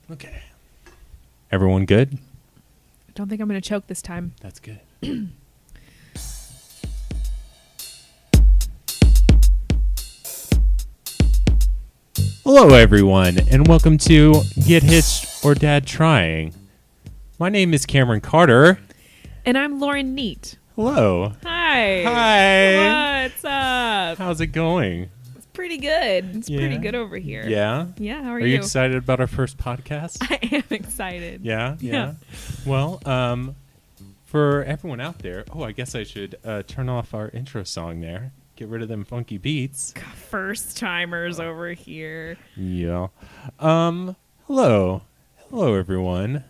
Okay. Everyone good? I don't think I'm going to choke this time. That's good. Hello, everyone, and welcome to Get Hitched or Dad Trying. My name is Cameron Carter. And I'm Lauren Neat. Hello. Hi. Hi. What's up? How's it going? It's pretty good. It's Yeah. pretty good over here. Yeah? Yeah, how are Are you? you excited about our first podcast? I am excited. Yeah? Well, for everyone out there, I guess I should turn off our intro song there. Get rid of them funky beats. First timers over here. Yeah. Hello, everyone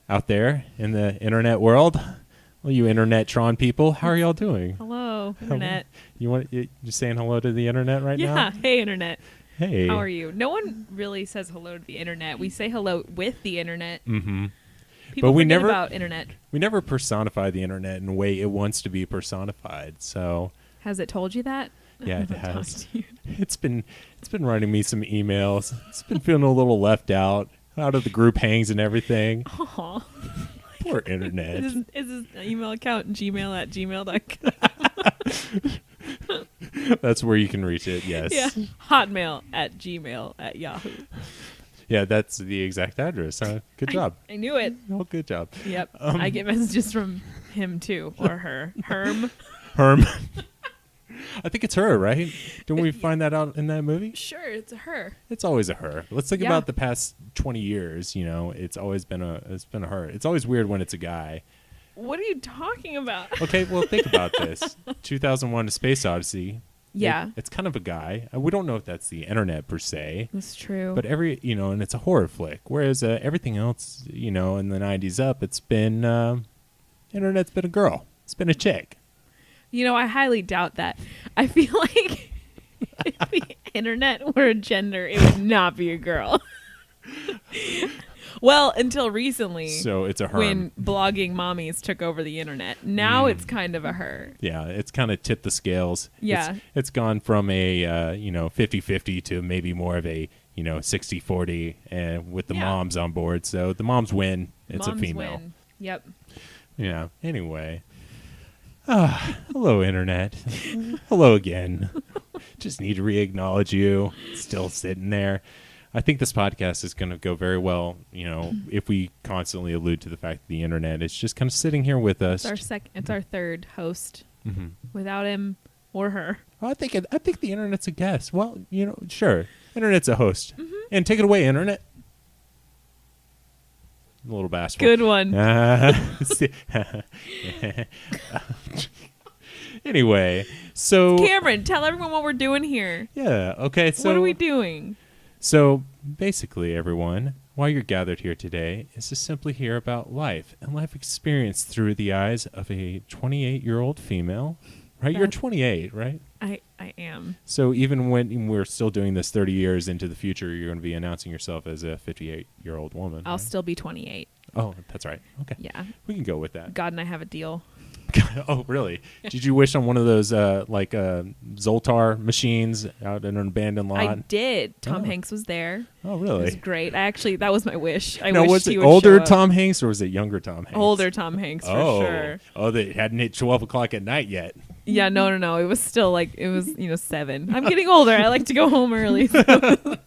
out there in the internet world. Well, you internet-tron people, how are y'all doing? Hello, Internet. You saying hello to the internet right now? Yeah. Hey, Internet. Hey. How are you? No one really says hello to the Internet. We say hello with the Internet. Mm-hmm. People But we forget never about Internet. We never personify the internet in a way it wants to be personified. So Has it told you that? yeah, it I haven't has. talked to you. It's been writing me some emails. It's been feeling a little left out of the group hangs and everything. Aw. Poor internet. Is his email account gmail@gmail.com? That's where you can reach it. Yes. Yeah. Hotmail@gmail@yahoo. Yeah, that's the exact address. Good job. I knew it. Oh, good job. Yep. I get messages from him too, or her. Herm. I think it's her, right? Didn't we find that out in that movie? Sure, it's a her. It's always a her. Let's think Yeah. about the past 20 years. You know, it's always been a her. It's always weird when it's a guy. What are you talking about? Okay, well, think about this. 2001: A Space Odyssey. Yeah. It's kind of a guy. We don't know if that's the internet per se. That's true. But and it's a horror flick. Whereas everything else, in the 90s up, it's been, internet's been a girl. It's been a chick. I highly doubt that. I feel like if the internet were a gender, it would not be a girl. Well, until recently. So it's a her. When blogging mommies took over the internet. Now it's kind of a her. Yeah, it's kind of tipped the scales. Yeah. It's gone from a, 50-50 to maybe more of a, 60-40 and with the moms on board. So the moms win. It's Moms a female. win. Yep. Yeah. Anyway. Hello, internet. Hello again. Just need to re-acknowledge you. Still sitting there. I think this podcast is going to go very well, if we constantly allude to the fact that the internet is just kind of sitting here with us. It's our third host. Mm-hmm. Without him or her. Well, I think the internet's a guest. Well, sure. Internet's a host. Mm-hmm. And take it away, internet. A little bashful. Good one. Anyway, so Cameron, tell everyone what we're doing here. Yeah. Okay. So what are we doing? So basically, everyone, why you're gathered here today is to simply hear about life and life experience through the eyes of a 28-year-old female. Right? You're 28, right? I am. So even when we're still doing this 30 years into the future, you're going to be announcing yourself as a 58-year-old woman. I'll still be 28. Oh, that's right. Okay. Yeah. We can go with that. God and I have a deal. Oh, really? Did you wish on one of those Zoltar machines out in an abandoned lot? I did. Tom Hanks was there. Oh, really? It was great. That was my wish. I now, wished was he it would older show up. Tom Hanks or was it younger Tom Hanks? Older Tom Hanks, for sure. Oh, they hadn't hit 12 o'clock at night yet. Yeah, no. It was still 7. I'm getting older. I like to go home early. So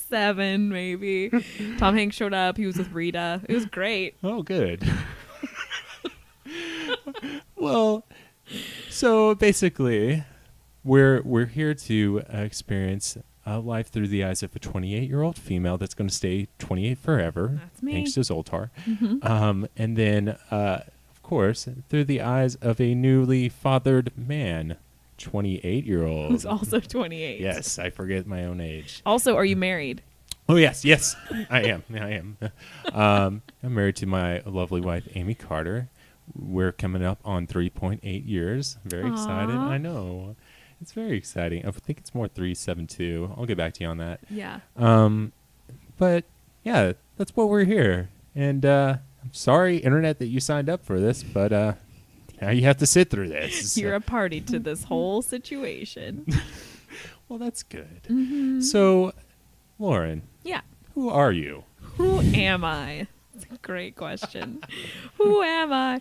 7, maybe. Tom Hanks showed up. He was with Rita. It was great. Oh, good. Well, so basically, we're here to experience life through the eyes of a 28-year-old female that's going to stay 28 forever. That's me. Thanks to Zoltar. Mm-hmm. And then, of course, through the eyes of a newly fathered man, 28-year-old. Who's also 28. Yes, I forget my own age. Also, are you married? Oh, yes, I am. I am. I'm married to my lovely wife, Amy Carter. We're coming up on 3.8 years. Very excited. I know. It's very exciting. I think it's more 3.72. I'll get back to you on that. Yeah. But, yeah, that's what we're here. And I'm sorry, Internet, that you signed up for this, but now you have to sit through this. You're a party to this whole situation. Well, that's good. Mm-hmm. So, Lauren. Yeah. Who are you? Who am I? That's a great question. Who am I?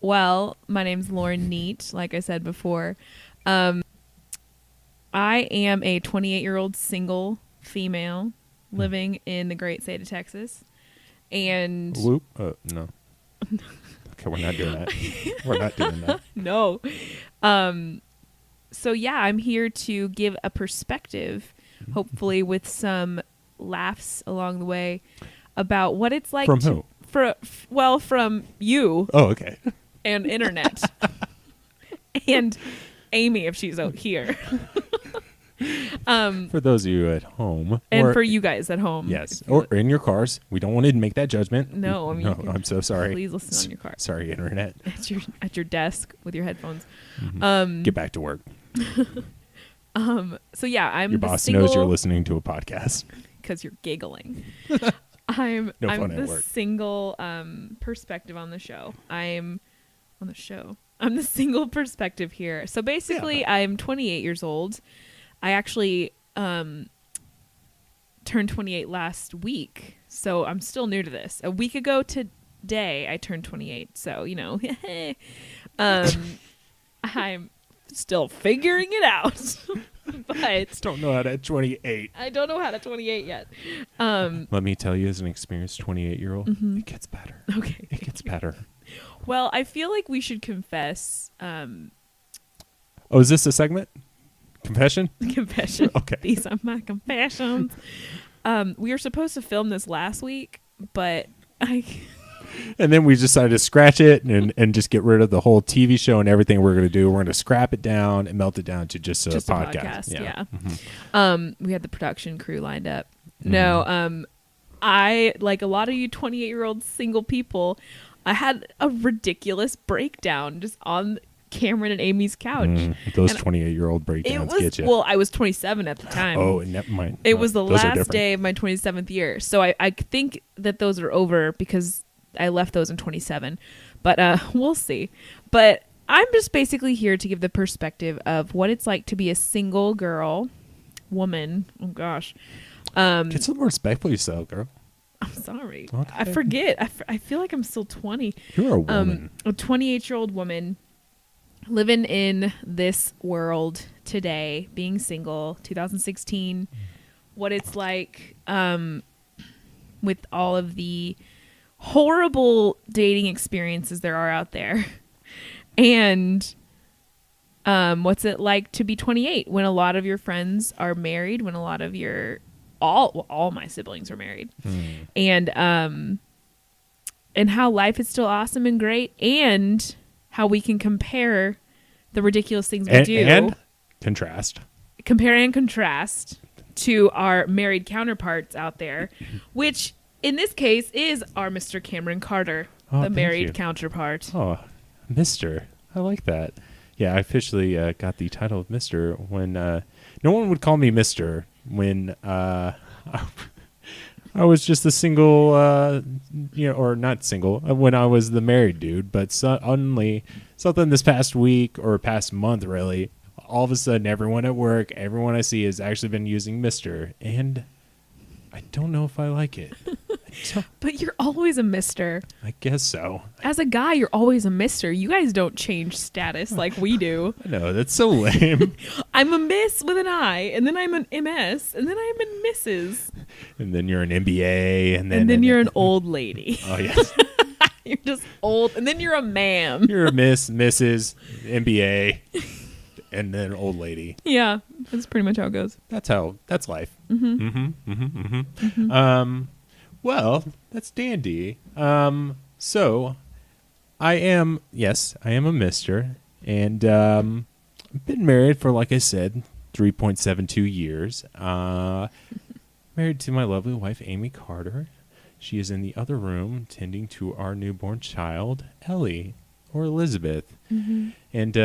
Well, my name's Lauren Neat, like I said before. I am a 28-year-old single female living in the great state of Texas. And Whoop. No. Okay, we're not doing that. We're not doing that. No. So yeah, I'm here to give a perspective, hopefully with some laughs along the way, about what it's like From who? From you. Oh, okay. And internet. And Amy, if she's out here. For those of you at home. And for you guys at home. Yes. Or in your cars. We don't want to make that judgment. No, I mean, no, I'm so sorry. Please listen on your car. Sorry, internet. At your desk with your headphones. Get back to work. So yeah, I'm your the boss single, knows you're listening to a podcast. Because you're giggling. I'm the single perspective on the show. I'm the single perspective here. So basically, I'm 28 years old. I actually turned 28 last week, so I'm still new to this. A week ago today, I turned 28. So I'm still figuring it out. But don't know how to 28. I don't know how to 28 yet. Let me tell you, as an experienced 28-year-old, it gets better. Okay, it gets better. Well, I feel like we should confess. Oh, is this a segment? Confession? Confession. Okay. These are my confessions. We were supposed to film this last week, but And then we decided to scratch it and just get rid of the whole TV show and everything we're going to do. We're going to scrap it down and melt it down to just a podcast. Yeah. Mm-hmm. We had the production crew lined up. No, I, like a lot of you 28-year-old single people, I had a ridiculous breakdown just on Cameron and Amy's couch. Those 28-year-old breakdowns get you. Well, I was 27 at the time. Oh, never mind. It was the last day of my 27th year. So I think that those are over because I left those in 27. But we'll see. But I'm just basically here to give the perspective of what it's like to be a single woman. Oh, gosh. Get some more respect for yourself, girl. I'm sorry. Okay. I forget. I feel like I'm still 20. You're a woman. A 28-year-old woman living in this world today, being single, 2016, what it's like with all of the horrible dating experiences there are out there. And what's it like to be 28 when a lot of your friends are married, when a lot of all my siblings are married. And how life is still awesome and great, and how we can compare the ridiculous things we do. And contrast. Compare and contrast to our married counterparts out there, which in this case is our Mr. Cameron Carter, the married counterpart. Oh, Mr. I like that. Yeah, I officially got the title of Mr. when no one would call me Mr. when I was just a single, or not single, when I was the married dude. But suddenly, something this past week or past month, really, all of a sudden, everyone at work, everyone I see has actually been using Mr. And I don't know if I like it. But you're always a Mr. I guess so. As a guy, you're always a Mr. You guys don't change status like we do. I know, that's so lame. I'm a Miss with an I, and then I'm an MS, and then I'm a Mrs. And then you're an MBA, and then you're an old lady. Oh, yes. You're just old, and then you're a ma'am. You're a Miss, Mrs., MBA, and then old lady. Yeah, that's pretty much how it goes. That's life. Mm-hmm. Well, that's dandy. So I am a Mr. And I've been married for, like I said, 3.72 years. Married to my lovely wife, Amy Carter. She is in the other room tending to our newborn child, Ellie, or Elizabeth. Mm-hmm. And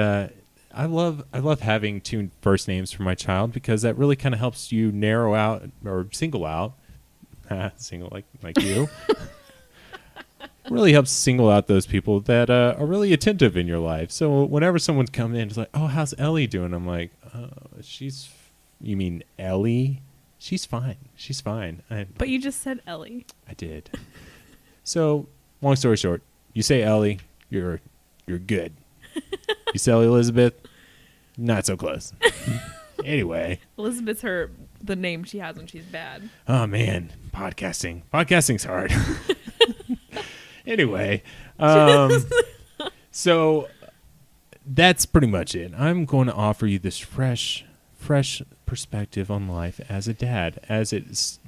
I love having two first names for my child because that really kind of helps you narrow out or single out. Single like you. Really helps single out those people that are really attentive in your life. So whenever someone's coming in, it's like, oh, how's Ellie doing? I'm like, you mean Ellie? She's fine. She's fine. But you just said Ellie. I did. So, long story short, you say Ellie, you're good. You say Elizabeth, not so close. Anyway. Elizabeth's the name she has when she's bad. Oh, man. Podcasting's hard. Anyway. So, that's pretty much it. I'm going to offer you this fresh perspective on life as a dad, as it is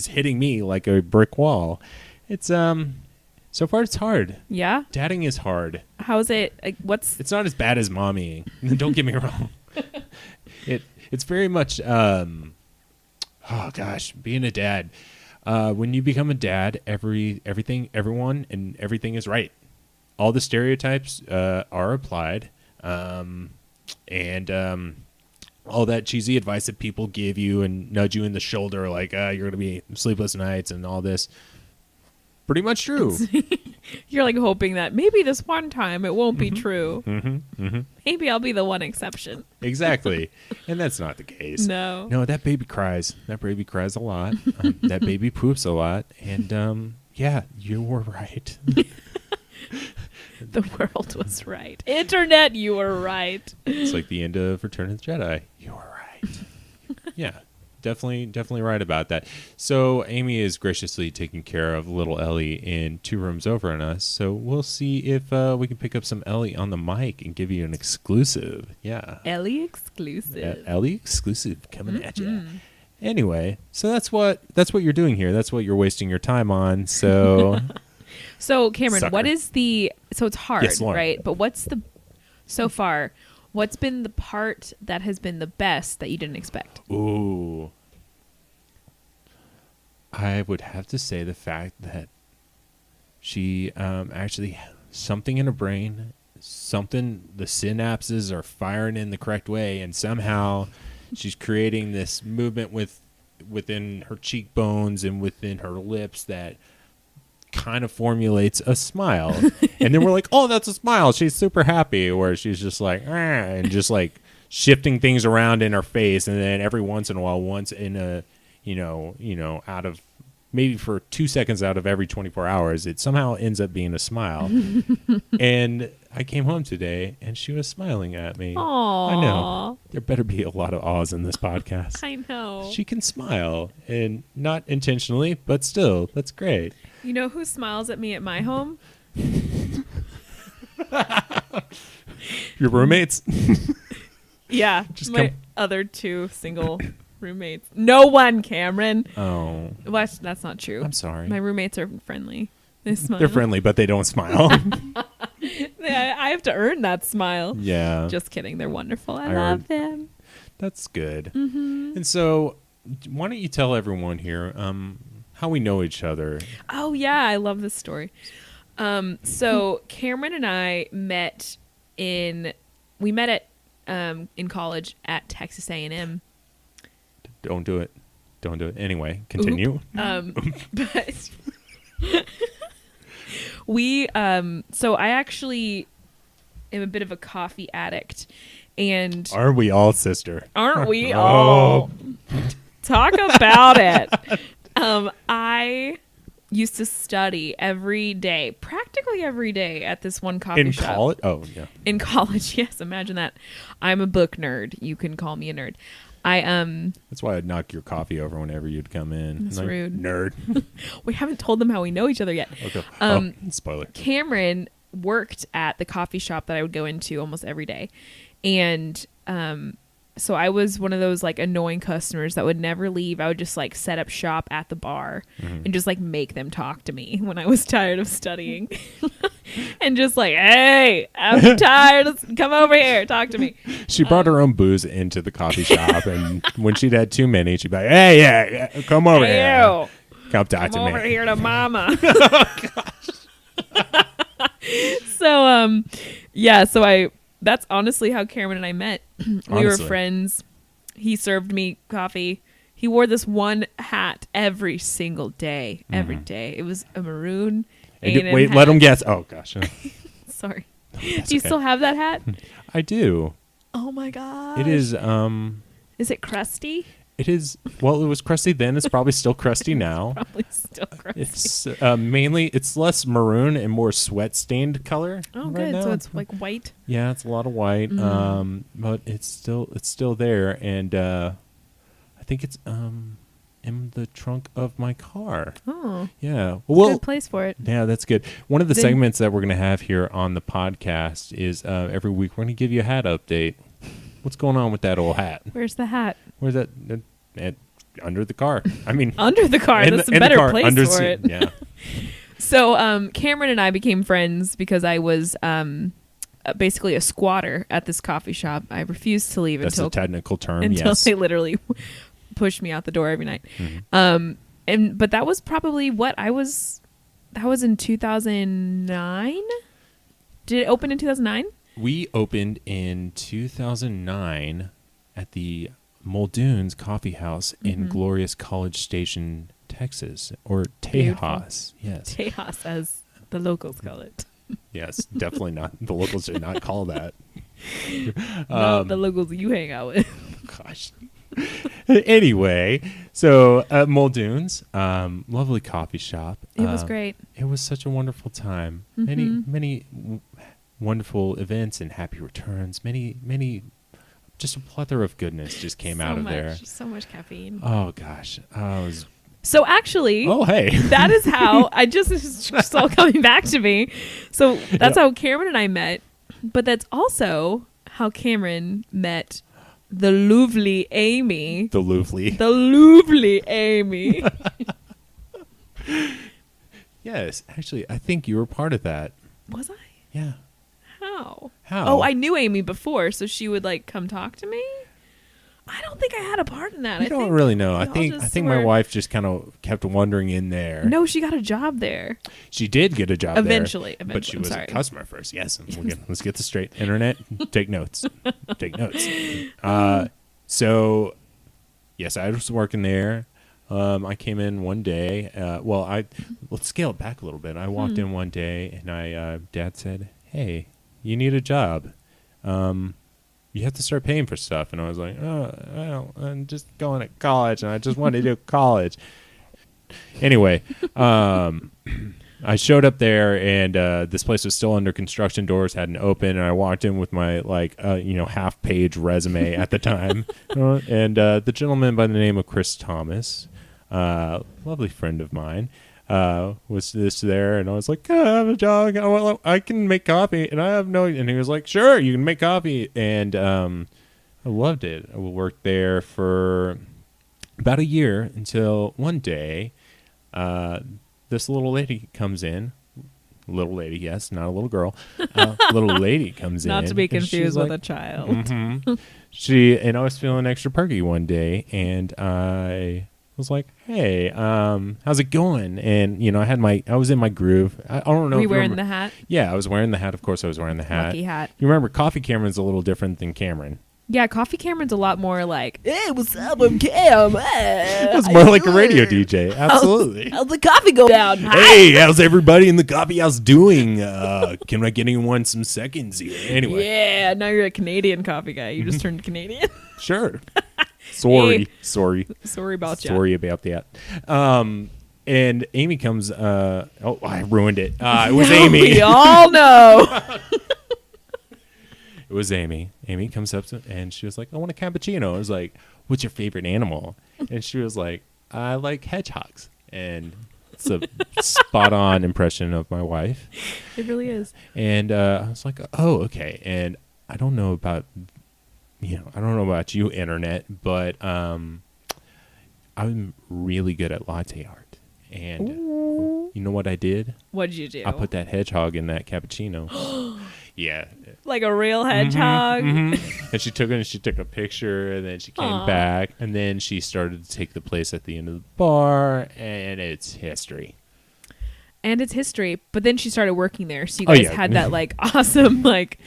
hitting me like a brick wall. It's so far it's hard. Yeah, dadding is hard. How is it? It's not as bad as mommy. Don't get me wrong. It's very much oh gosh, being a dad. When you become a dad, everything is right. All the stereotypes are applied. And all that cheesy advice that people give you and nudge you in the shoulder, like you're going to be sleepless nights and all this. Pretty much true. You're like hoping that maybe this one time it won't be true. Maybe I'll be the one exception. Exactly. And that's not the case. No, that baby cries. That baby cries a lot. That baby poops a lot. And yeah, you were right. The world was right. Internet, you were right. It's like the end of Return of the Jedi. You were right. Yeah, definitely right about that. So Amy is graciously taking care of little Ellie in 2 rooms over on us. So we'll see if we can pick up some Ellie on the mic and give you an exclusive. Yeah. Ellie exclusive. Ellie exclusive coming at you. Anyway, so that's what you're doing here. That's what you're wasting your time on. So... So, Cameron, Sucker. what is so it's hard, yes, right? But what's been the part that has been the best that you didn't expect? Ooh. I would have to say the fact that she actually, something in her brain, the synapses are firing in the correct way, and somehow she's creating this movement within her cheekbones and within her lips that kind of formulates a smile. And then we're like, oh, that's a smile. She's super happy. Where she's just like, and just like shifting things around in her face. And then every once in a while, once in a, out of maybe for 2 seconds out of every 24 hours, it somehow ends up being a smile. And I came home today and she was smiling at me. Aww. I know. There better be a lot of awes in this podcast. I know. She can smile, and not intentionally, but still, that's great. You know who smiles at me at my home? Your roommates? Yeah. Just my other 2 single roommates. No one, Cameron. Oh. Well, that's not true. I'm sorry. My roommates are friendly. They smile. They're friendly, but they don't smile. I have to earn that smile. Yeah. Just kidding. They're wonderful. I love them. That's good. And so, why don't you tell everyone here how we know each other? Oh, yeah. I love this story. So Cameron and I met in college at Texas A&M. Don't do it. Anyway, continue. But so I actually am a bit of a coffee addict, and aren't we all, sister? Aren't we all? Talk about it. I used to study practically every day at this one coffee shop. In college? Oh, yeah. In college, yes. Imagine that. I'm a book nerd. You can call me a nerd. That's why I'd knock your coffee over whenever you'd come in. That's rude. Nerd. We haven't told them how we know each other yet. Okay. Spoiler. Cameron worked at the coffee shop that I would go into almost every day. And so I was one of those like annoying customers that would never leave. I would just like set up shop at the bar and just like make them talk to me when I was tired of studying. And just like, hey, I'm tired. Come over here. Talk to me. She brought her own booze into the coffee shop. And when she'd had too many, she'd be like, hey, yeah, come over here. Come talk to me. Come over here to mama. Oh, gosh. So, that's honestly how Cameron and I met. We were friends. He served me coffee. He wore this one hat every single day. Every day. It was a maroon A&M wait, hat. let him guess. Oh, gosh. Sorry. Do you still have that hat? I do. Oh, my God. It is... Is it crusty? It is. Well, it was crusty then. It's probably still crusty now. Probably still crusty. It's mainly it's less maroon and more sweat stained color. Oh, right good. now. So it's like white. Yeah, it's a lot of white. But it's still there, and I think it's in the trunk of my car. Oh, Yeah. Well, good place for it. yeah, that's good. One of the Then- segments that we're going to have here on the podcast is every week we're going to give you a hat update. What's going on with that old hat? Where's the hat? Where's that? Under the car. I mean, Under the car. That's a in the better car, place under for seat. it. Yeah. So Cameron and I became friends because I was basically a squatter at this coffee shop. I refused to leave That's until a technical term. until Yes. they literally pushed me out the door every night. Mhm. But that was probably what I was. That was in 2009. Did it open in 2009? We opened in 2009 at the Muldoon's Coffee House in glorious College Station, Texas, or Tejas. Yes. Tejas, as the locals call it. Yes, definitely not. The locals did not call that. Not the locals you hang out with. Gosh. Anyway, so Muldoon's, lovely coffee shop. It was great. It was such a wonderful time. Many wonderful events and happy returns. Many, just a plethora of goodness just came out of there. So much caffeine. Oh gosh, I was. So actually, Oh hey, that is how it's just all coming back to me. So that's how Cameron and I met, but that's also how Cameron met the lovely Amy. the Louvely. The lovely Amy. Yes, actually, I think you were part of that. Was I? Yeah. How? How? Oh, I knew Amy before, so she would like come talk to me. I don't think I had a part in that. I don't really know. I we all think just my were- wife just kind of kept wandering in there. No, she got a job there. She did get a job Eventually, there, but she I'm was sorry. a customer first. Yes, and let's get this straight. Internet, take notes. Take notes. So, yes, I was working there. I came in one day. Let's scale it back a little bit. I walked in one day, and Dad said, "Hey, you need a job. You have to start paying for stuff." And I was like, "Oh, well, I'm just going to college, and I just want to do college." Anyway, I showed up there, and this place was still under construction. Doors hadn't opened, and I walked in with my half-page resume at the time, and the gentleman by the name of Chris Thomas, lovely friend of mine, was this there, and I was like, I have a job. I can make coffee, and I have no. And he was like, "Sure, you can make coffee," and I loved it. I worked there for about a year until one day, this little lady comes in. Little lady, yes, not a little girl. Little lady comes in. Not to be and she's confused with like- a child. I was feeling extra perky one day, and I was like, "Hey, how's it going?" And I was in my groove. I don't know. Were if you wearing remember- the hat? Yeah, I was wearing the hat. Of course, I was wearing the hat. Lucky hat. You remember, Coffee Cameron's a little different than Cameron. Yeah, Coffee Cameron's a lot more like, "Hey, what's up, I'm Cam." It was more like a radio DJ. Absolutely. How's the coffee go down? Hey, how's everybody in the coffee house doing? Can I get anyone some seconds here? Anyway, Yeah, now you're a Canadian coffee guy. You just turned Canadian. sure. Sorry. Hey. Sorry Sorry about about that. And Amy comes. I ruined it. It was Amy. We all know. It was Amy. Amy comes up and she was like, "I want a cappuccino." I was like, "What's your favorite animal?" And she was like, "I like hedgehogs." And it's a spot on impression of my wife. It really is. And I was like, "Oh, okay." And I don't know about you, internet, but I'm really good at latte art. And you know what I did? What'd you do? I put that hedgehog in that cappuccino. Yeah. like a real hedgehog. And she took it and she took a picture, and then she came Aw. back, and then she started to take the place at the end of the bar, and it's history. And it's history. But then she started working there, so you Oh, guys yeah. had that like awesome like.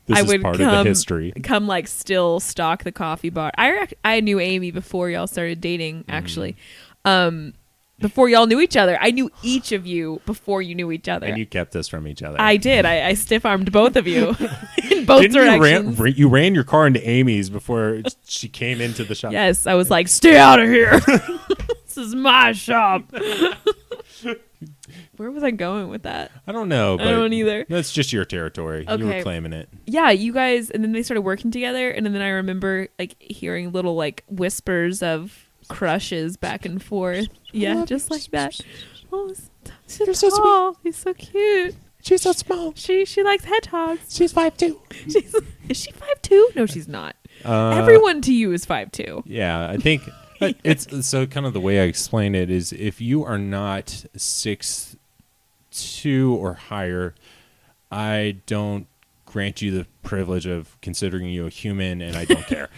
This I is would part of the history. come like still stock the coffee bar. I knew Amy before y'all started dating. Actually, before y'all knew each other. I knew each of you before you knew each other. And you kept us from each other. I did. I stiff-armed both of you in both directions. You ran your car into Amy's before she came into the shop. Yes, I was like, stay out of here. This is my shop. Where was I going with that? I don't know. But I don't either. That's just your territory. Okay. You were claiming it. Yeah, you guys, and then they started working together, and then I remember like hearing little like whispers of crushes back and forth. Yeah, just like that. Oh, she's so small. He's so cute. She's so small. She likes hedgehogs. She's 5'2". Is she 5'2"? No, she's not. Everyone to you is 5'2". Yeah, I think it's so kind of the way I explain it is if you are not 6'2" or higher, I don't grant you the privilege of considering you a human, and I don't care.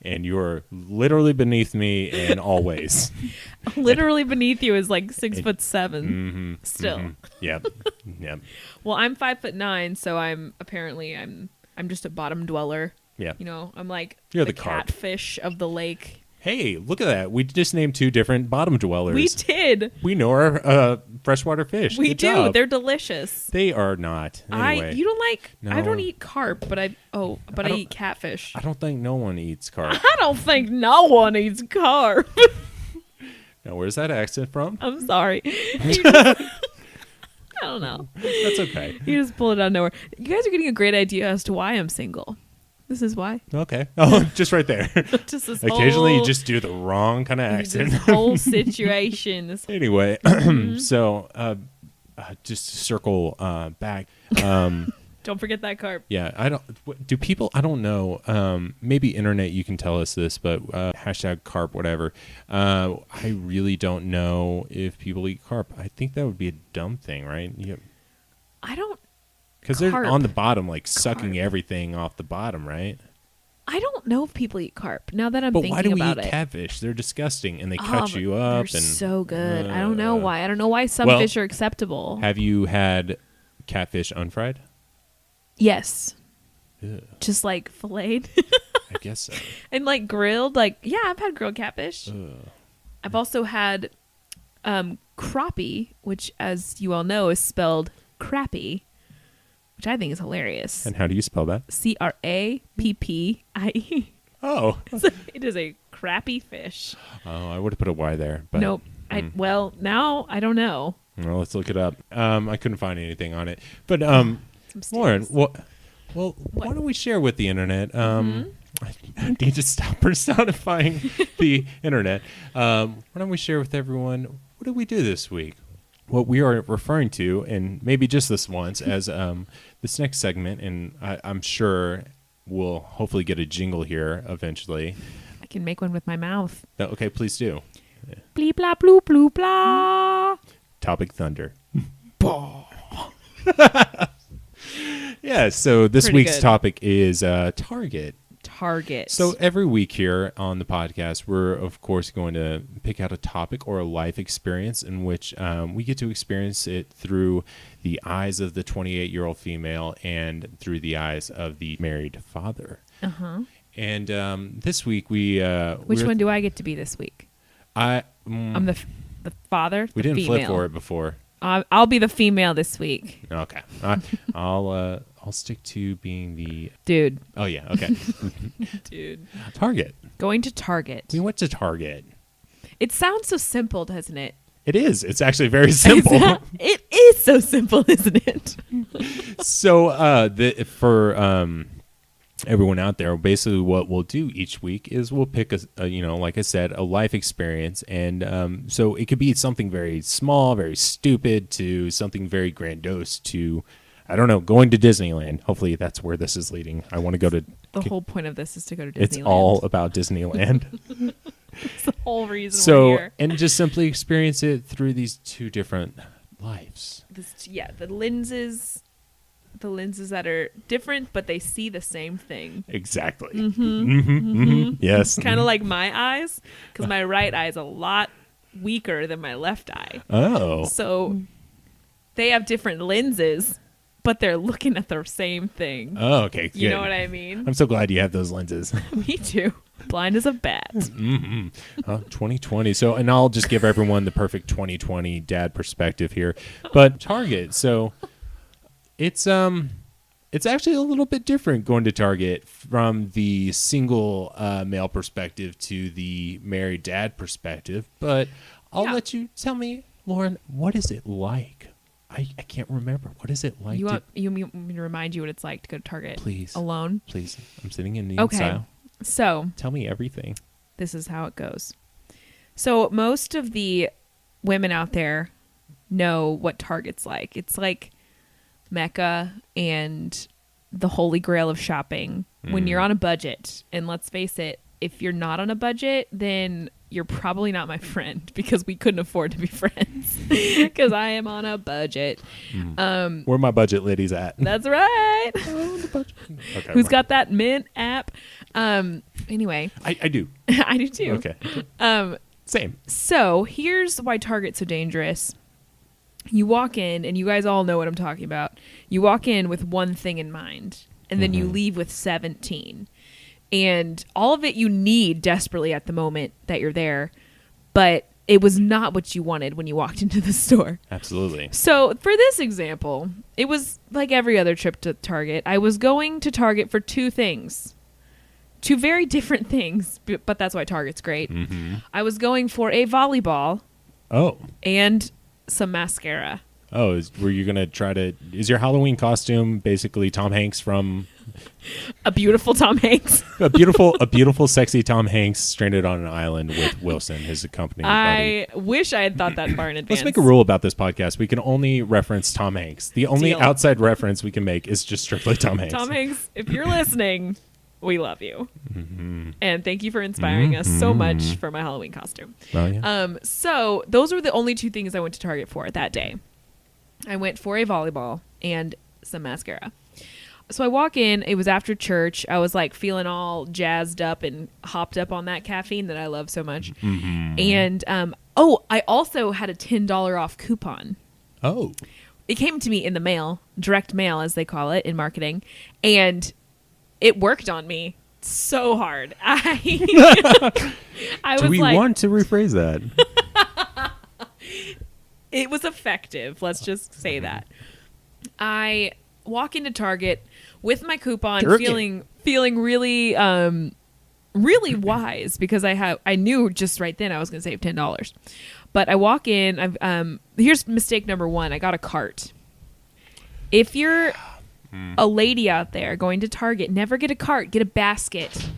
And you're literally beneath me in all ways. Literally beneath you is like 6'7". Still. Yep. Well, I'm 5'9", so I'm just a bottom dweller. Yeah. You know, I'm like You're the the carp. catfish of the lake. Hey, look at that. We just named 2 different bottom dwellers. We did. We know our freshwater fish. We Good do. job. They're delicious. They are not. Anyway, You don't like. No. I don't eat carp, but I eat catfish. I don't think no one eats carp. I don't think no one eats carp. Now, where's that accent from? I'm sorry. I don't know. That's okay. You just pulled it out of nowhere. You guys are getting a great idea as to why I'm single. This is why. Okay. Oh, just right there. Just this Occasionally, whole, you just do the wrong kind of accent. This whole situation. Anyway, so just to circle back. Don't forget that carp. Yeah, do people, I don't know, maybe internet you can tell us this, but hashtag carp, whatever. I really don't know if people eat carp. I think that would be a dumb thing, right? I don't. Because they're Carp. on the bottom, like sucking everything off the bottom, right? I don't know if people eat carp. Now that I'm But thinking why do we about eat it. catfish? They're disgusting, and they cut you up. They're And so good. I don't know why. I don't know why some fish are acceptable. Have you had catfish unfried? Yes. Ugh, Just like filleted I guess so. and like grilled. Like, yeah, I've had grilled catfish. Ugh. I've also had crappie, which, as you all know, is spelled crappie, which I think is hilarious. And how do you spell that? CRAPPIE. Oh. So it is a crappie fish. Oh, I would have put a Y there. But, Nope. Well, now I don't know. Well, let's look it up. I couldn't find anything on it. But, Some Lauren, steaks. why don't we share with the internet? I need to stop personifying the internet. Why don't we share with everyone, what did we do this week? What we are referring to, and maybe just this once, as this next segment, and I'm sure we'll hopefully get a jingle here eventually. I can make one with my mouth. Okay, please do. Bleep blah bloop bloop blah. Topic Thunder. Yeah, so this Pretty week's good. topic is Target. Target. So every week here on the podcast, we're, of course, going to pick out a topic or a life experience in which we get to experience it through the eyes of the 28-year-old female and through the eyes of the married father. Uh-huh. And this week, we... Which one do I get to be this week? I'm the father, we the didn't female. flip for it before. I'll be the female this week. Okay. I'll stick to being the... Dude. Oh, yeah. Okay. Dude. Target. Going to Target. We went to Target. It sounds so simple, doesn't it? It is. It's actually very simple. It is so simple, isn't it? So for everyone out there, basically what we'll do each week is we'll pick a like I said, a life experience, and so it could be something very small, very stupid, to something very grandiose, to, I don't know, going to Disneyland. Hopefully that's where this is leading. I want to go to... The whole point of this is to go to Disneyland. It's all about Disneyland. It's the whole reason we're So, here. and just simply experience it through these two different lives. The lenses that are different, but they see the same thing. Exactly. Yes. Kind of like my eyes, because my right eye is a lot weaker than my left eye. Oh. So they have different lenses, but they're looking at the same thing. Oh, okay. You good. know what I mean? I'm so glad you have those lenses. Me too. Blind as a bat. 2020. So, and I'll just give everyone the perfect 2020 dad perspective here. But Target, so it's actually a little bit different going to Target from the single male perspective to the married dad perspective. But I'll let you tell me, Lauren, what is it like? I can't remember. What is it like? You want me to remind you what it's like to go to Target? Please. Alone? Please. I'm sitting in Indian style. So tell me everything. This is how it goes. So most of the women out there know what Target's like. It's like Mecca and the holy grail of shopping when you're on a budget. And let's face it, if you're not on a budget, then you're probably not my friend because we couldn't afford to be friends because I am on a budget. Where my budget ladies at? That's right. Okay, Who's got that Mint app? Anyway. I do. I do too. Okay. Same. So here's why Target's so dangerous. You walk in, and you guys all know what I'm talking about. You walk in with one thing in mind, and then you leave with 17. And all of it you need desperately at the moment that you're there, but it was not what you wanted when you walked into the store. Absolutely. So for this example, it was like every other trip to Target. I was going to Target for two things. Two very different things, but that's why Target's great. I was going for a volleyball. Oh. And some mascara. Oh, were you going to try to... Is your Halloween costume basically Tom Hanks from... A beautiful Tom Hanks. a beautiful, sexy Tom Hanks stranded on an island with Wilson, his accompanying buddy. I wish I had thought that far in advance. Let's make a rule about this podcast. We can only reference Tom Hanks. The only outside reference we can make is just strictly Tom Hanks. Tom Hanks, if you're listening, we love you. And thank you for inspiring us so much for my Halloween costume. Well, yeah. So those were the only two things I went to Target for that day. I went for a volleyball and some mascara. So I walk in, it was after church. I was like feeling all jazzed up and hopped up on that caffeine that I love so much. And, I also had a $10 off coupon. Oh. It came to me in the mail, direct mail as they call it in marketing. And it worked on me so hard. I was Do we want to rephrase that? It was effective. Let's just say that. I walk into Target with my coupon, feeling really, really wise because I knew just right then I was going to save $10. But I walk in. Here's mistake number one. I got a cart. If you're a lady out there going to Target, never get a cart. Get a basket.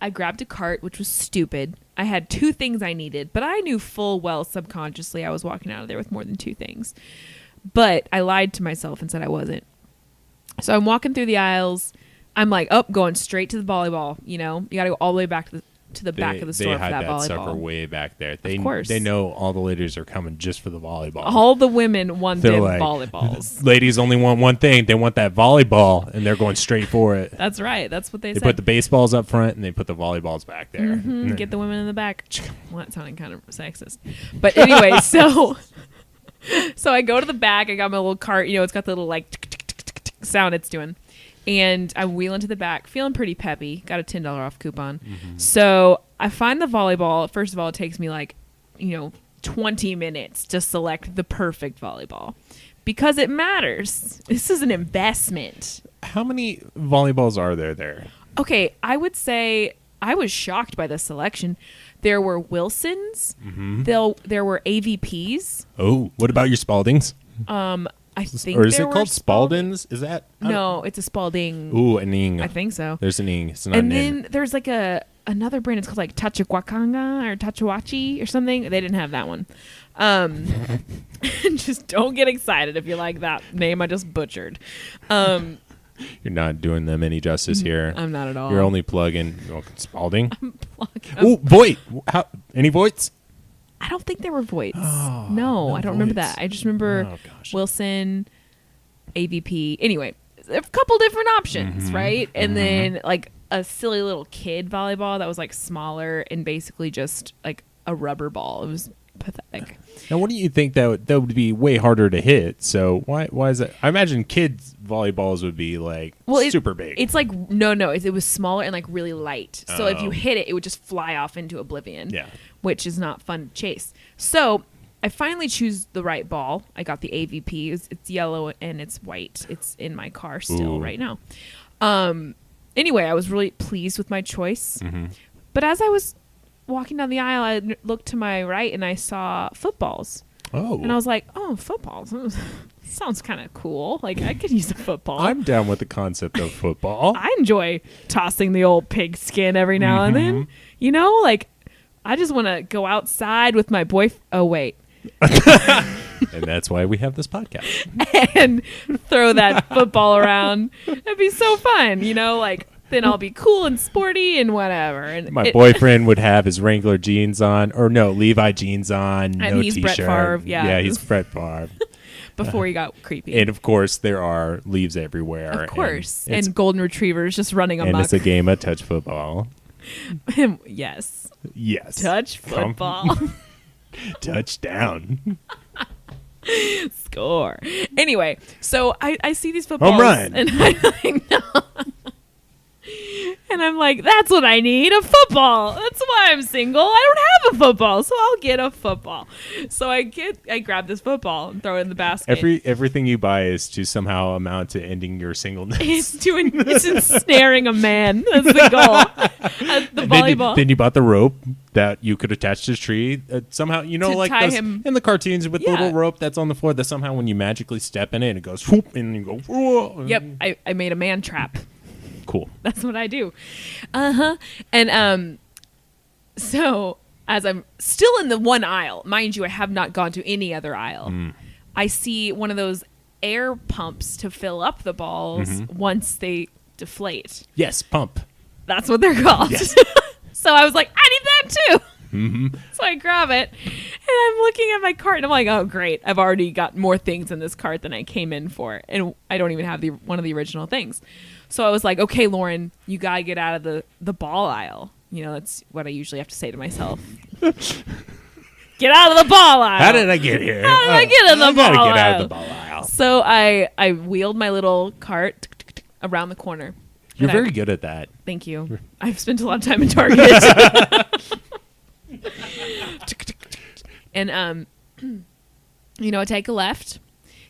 I grabbed a cart, which was stupid. I had two things I needed, but I knew full well subconsciously I was walking out of there with more than two things. But I lied to myself and said I wasn't. So I'm walking through the aisles. I'm like, going straight to the volleyball. You know, you got to go all the way back to the back of the store for that volleyball. They had that sucker way back there. Of course. They know all the ladies are coming just for the volleyball. All the women want them volleyballs. Ladies only want one thing. They want that volleyball, and they're going straight for it. That's right. That's what they said. They put the baseballs up front, and they put the volleyballs back there. Get the women in the back. Well, that sounded kind of sexist. But anyway, so I go to the back. I got my little cart. You know, it's got the little like sound it's doing. And I wheel into the back, feeling pretty peppy. Got a $10 off coupon. So I find the volleyball. First of all, it takes me 20 minutes to select the perfect volleyball because it matters. This is an investment. How many volleyballs are there? Okay, I would say I was shocked by the selection. There were Wilsons. There were AVPs. Oh, what about your Spaldings? I think or is it called Spaldings? Is that no? It's a Spalding. Ooh, an ing. I think so. There's an ing. It's not and an then in. There's like another brand. It's called like Tachihuacanga or Tachihuachi or something. They didn't have that one. Just don't get excited if you like that name I just butchered. You're not doing them any justice here. I'm not at all. You're only plugging Spalding. I'm plugging. Oh, Voight. Any Voights? I don't think there were Voights. Oh, no, I don't remember that. I just remember gosh. Wilson, AVP. Anyway, a couple different options, right? And then like a silly little kid volleyball that was like smaller and basically just like a rubber ball. It was pathetic. Now, what do you think that would be way harder to hit? So why is that? I imagine kids volleyballs would be like super big. It's like no, it was smaller and like really light. So if you hit it, it would just fly off into oblivion. Yeah, which is not fun to chase. So I finally choose the right ball. I got the AVP. It's yellow and it's white. It's in my car still right now. Anyway, I was really pleased with my choice. Mm-hmm. But as I was walking down the aisle, I looked to my right and I saw footballs. Oh. And I was like, oh, footballs. Sounds kind of cool. Like, I could use a football. I'm down with the concept of football. I enjoy tossing the old pig skin every now and then. You know, like, I just want to go outside with my boyfriend. Oh, wait. And that's why we have this podcast. And throw that football around. It'd be so fun, you know, like then I'll be cool and sporty and whatever. And my boyfriend would have his Wrangler jeans on, or no, Levi jeans on, and no he's t-shirt. Brett Favre, yeah, he's Brett Favre. Before he got creepy. And of course, there are leaves everywhere. Of course, and golden retrievers just running amok. And it's a game of touch football. Yes. Touch football. Touchdown. Score. Anyway, so I see these footballs. Home run. And I know. And I'm like, that's what I need, a football. That's why I'm single. I don't have a football, so I'll get a football. So I grab this football and throw it in the basket. Everything you buy is to somehow amount to ending your singleness. It's ensnaring a man. That's the goal. The volleyball. Then you bought the rope that you could attach to a tree. Somehow, you know, to like tie him. in the cartoons with the little rope that's on the floor, that somehow when you magically step in it, it goes whoop, and you go, whoa. Yep, I made a man trap. Cool. That's what I do. And so as I'm still in the one aisle, mind you, I have not gone to any other aisle. I see one of those air pumps to fill up the balls once they deflate. Yes, pump. That's what they're called. Yes. So I was like, I need that too. So I grab it and I'm looking at my cart and I'm like, oh great, I've already got more things in this cart than I came in for, and I don't even have one of the original things. So I was like, okay, Lauren, you gotta get out of the ball aisle. You know, that's what I usually have to say to myself. Get out of the ball aisle. How did I get here? How did I get in the ball aisle? Get out of the ball aisle. So I wheeled my little cart around the corner. You're very good at that. Thank you. I've spent a lot of time in Target. And you know, I take a left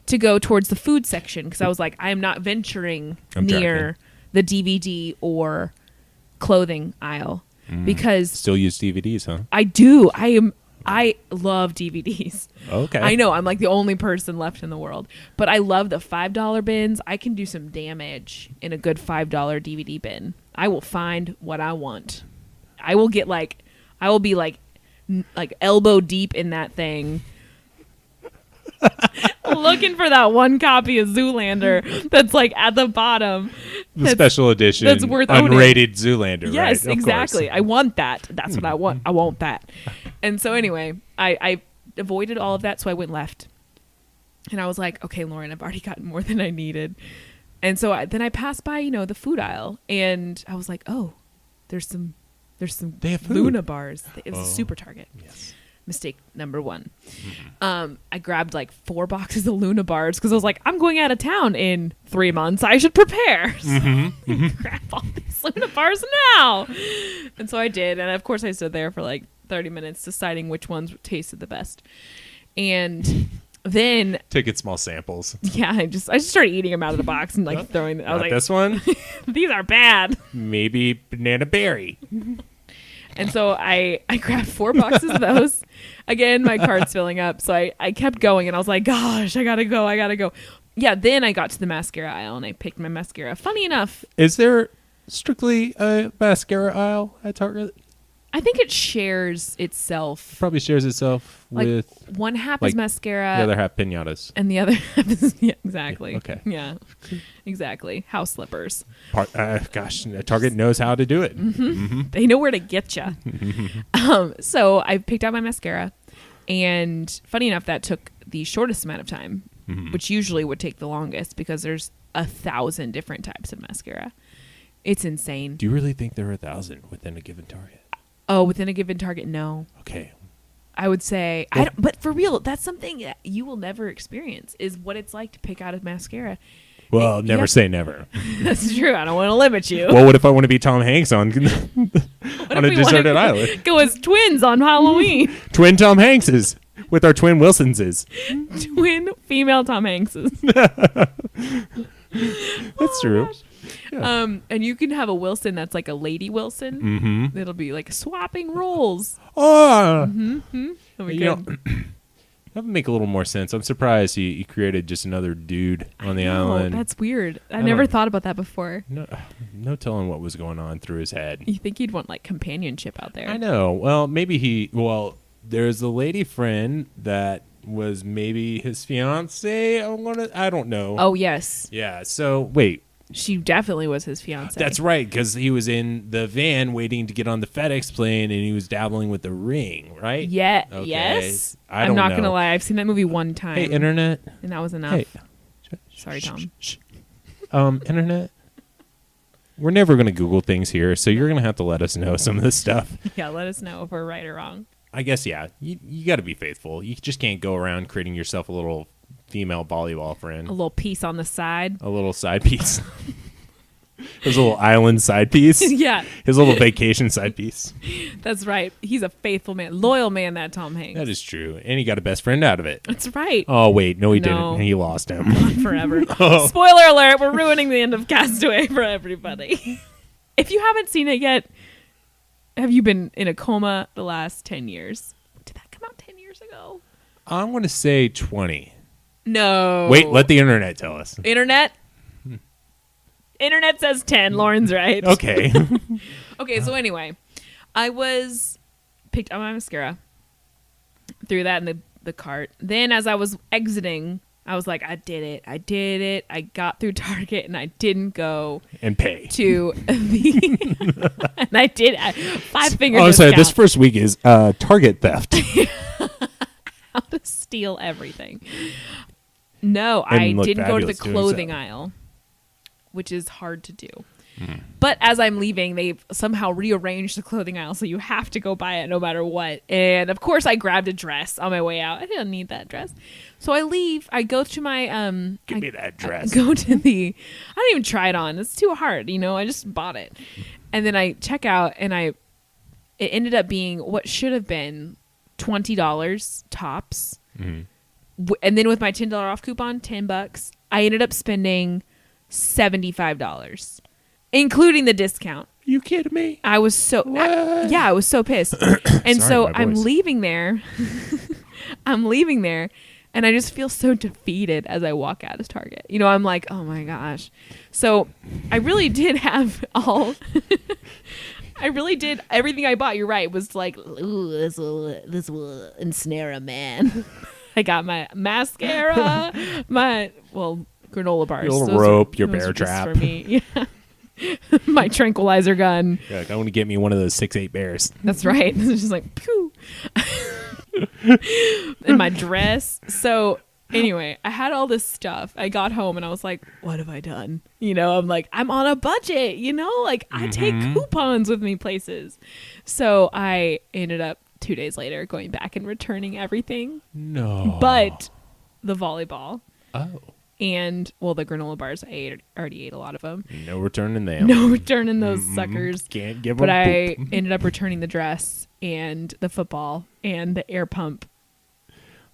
to go towards the food section because I was like, I am not venturing near the DVD or clothing aisle because still use DVDs, huh? I do. I love DVDs. Okay. I know I'm like the only person left in the world, but I love the $5 bins. I can do some damage in a good $5 DVD bin. I will find what I want. I will be like elbow deep in that thing. Looking for that one copy of Zoolander that's like at the bottom. The special edition. That's worth unrated Zoolander. Yes, right? Exactly. Course. I want that. That's what I want. I want that. And so anyway, I avoided all of that, so I went left. And I was like, okay, Lauren, I've already gotten more than I needed. And so then I passed by, you know, the food aisle, and I was like, oh, there's some they have food. Luna bars. It was a super Target. Yes. Mistake number one. I grabbed like 4 boxes of Luna bars because I was like, I'm going out of town in 3 months. I should prepare. So grab all these Luna bars now. And so I did. And of course I stood there for like 30 minutes deciding which ones tasted the best. And then taking small samples. Yeah, I just started eating them out of the box and like throwing. I was like, this one. These are bad. Maybe banana berry. And so I grabbed 4 boxes of those. Again, my cart's filling up. So I kept going and I was like, gosh, I gotta go. Yeah, then I got to the mascara aisle and I picked my mascara. Funny enough. Is there strictly a mascara aisle at Target? I think it shares itself. Probably shares itself with... One half is mascara. The other half pinatas. And the other half is... Yeah, exactly. Okay. Yeah, exactly. House slippers. Gosh, Target knows how to do it. They know where to get you. So I picked out my mascara. And funny enough, that took the shortest amount of time, which usually would take the longest because there's 1,000 different types of mascara. It's insane. Do you really think there are 1,000 within a given Target? Oh, within a given Target? No. Okay. I would say, but for real, that's something that you will never experience is what it's like to pick out a mascara. Well, never say never. That's true. I don't want to limit you. Well, what if I want to be Tom Hanks on on a deserted island? Go as twins on Halloween. Twin Tom Hankses with our twin Wilsonses. Twin female Tom Hankses. That's true. Yeah. And you can have a Wilson that's like a lady Wilson. Mm-hmm. It'll be like swapping roles. Oh, That'll be good. That would make a little more sense. I'm surprised he created just another dude on the island. That's weird. I never thought about that before. No telling what was going on through his head. You think he'd want like companionship out there? I know. Well, maybe there's a lady friend that was maybe his fiance. I don't know. Oh yes. Yeah. So wait. She definitely was his fiance. That's right, because he was in the van waiting to get on the FedEx plane, and he was dabbling with the ring, right? Yeah. Okay. Yes. I'm not gonna lie. I've seen that movie one time. Hey, internet. And that was enough. Hey. Sorry, Tom. Internet. We're never gonna Google things here, so you're gonna have to let us know some of this stuff. Yeah, let us know if we're right or wrong. I guess you got to be faithful. You just can't go around creating yourself a little female volleyball friend. A little piece on the side. A little side piece. His little island side piece. Yeah. His little vacation side piece. That's right. He's a faithful man. Loyal man, that Tom Hanks. That is true. And he got a best friend out of it. That's right. Oh, wait. No, he didn't. He lost him. Forever. Spoiler alert. We're ruining the end of Castaway for everybody. If you haven't seen it yet, have you been in a coma the last 10 years? Did that come out 10 years ago? I want to say 20. No. Wait, let the internet tell us. Internet says 10. Lauren's right. Okay. Okay, so anyway, I picked up my mascara, threw that in the cart. Then as I was exiting, I was like, I did it. I got through Target and I didn't go and pay to the and I did 5 fingers. Oh, sorry. This first week is Target theft. How to steal everything. No, I didn't go to the clothing aisle, which is hard to do. Mm. But as I'm leaving, they've somehow rearranged the clothing aisle, so you have to go buy it no matter what. And of course, I grabbed a dress on my way out. I didn't need that dress. So I leave. I go to my give me that dress. I go to I don't even try it on. It's too hard, I just bought it. And then I check out, and it ended up being what should have been $20 tops. Mm-hmm. And then with my $10 off coupon, $10, I ended up spending $75, including the discount. You kidding me? I was so I was so pissed. And so I'm leaving there. And I just feel so defeated as I walk out of Target. I'm like, oh my gosh. So I really did have everything I bought. You're right. Was like, ooh, this will ensnare a man. I got my mascara, granola bars. Your little rope, your bear trap. For me. Yeah. My tranquilizer gun. Yeah, I want to get me one of those 6'8" bears. That's right. It's just like, pew. And my dress. So anyway, I had all this stuff. I got home and I was like, what have I done? I'm like, I'm on a budget, I take coupons with me places. So I ended up 2 days later going back and returning everything. No. But the volleyball. Oh. And, the granola bars, I already ate a lot of them. No returning them. No returning those suckers. Can't give them. But I ended up returning the dress and the football and the air pump.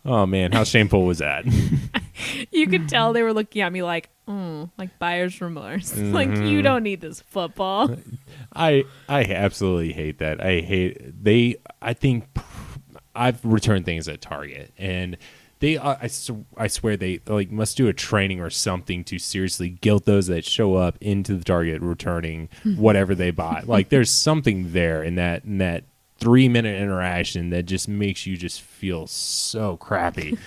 Oh, man. How shameful was that? You could tell they were looking at me like buyer's remorse. Mm-hmm. Like, you don't need this football. I absolutely hate that. I think I've returned things at Target, and I swear they must do a training or something to seriously guilt those that show up into the Target returning whatever they bought. Like, there's something there in that 3-minute interaction that just makes you just feel so crappy.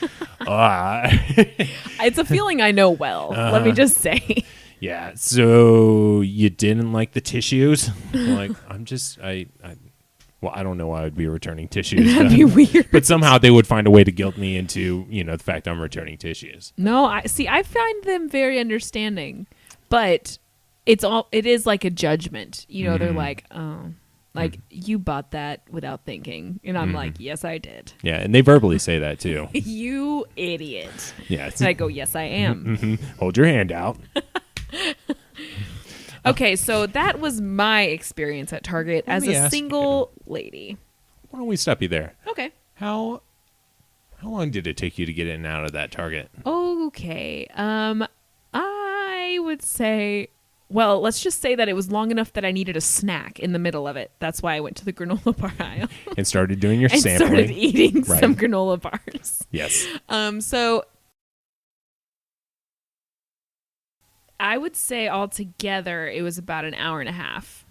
It's a feeling I know well. Let me just say. Yeah. So you didn't like the tissues? Like, I don't know why I would be returning tissues. That'd be weird. But somehow they would find a way to guilt me into, the fact I'm returning tissues. No, I find them very understanding, but it is like a judgment. They're like, oh, Like, you bought that without thinking. And I'm like, yes, I did. Yeah, and they verbally say that too. You idiot. Yeah. And I go, yes, I am. Hold your hand out. Okay, so that was my experience at Target as a single lady. Why don't we stop you there? Okay. How long did it take you to get in and out of that Target? Okay. I would say, well, let's just say that it was long enough that I needed a snack in the middle of it. That's why I went to the granola bar aisle. And started doing your and sampling. Started eating some granola bars. Yes. So I would say altogether it was about an hour and a half.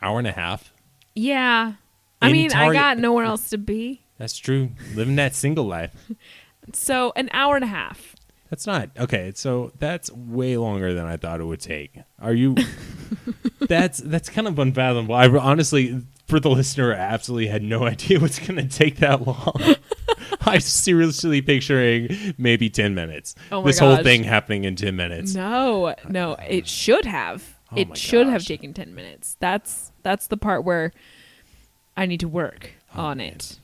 Hour and a half? Yeah. I mean, I got nowhere else to be. That's true. Living that single life. So an hour and a half. That's not okay. So that's way longer than I thought it would take. Are you? that's kind of unfathomable. I honestly, for the listener, I absolutely had no idea what's going to take that long. I'm seriously picturing maybe 10 minutes. Oh my this gosh. whole thing happening in 10 minutes. No, it should have. It should have taken 10 minutes. That's the part where I need to work on it.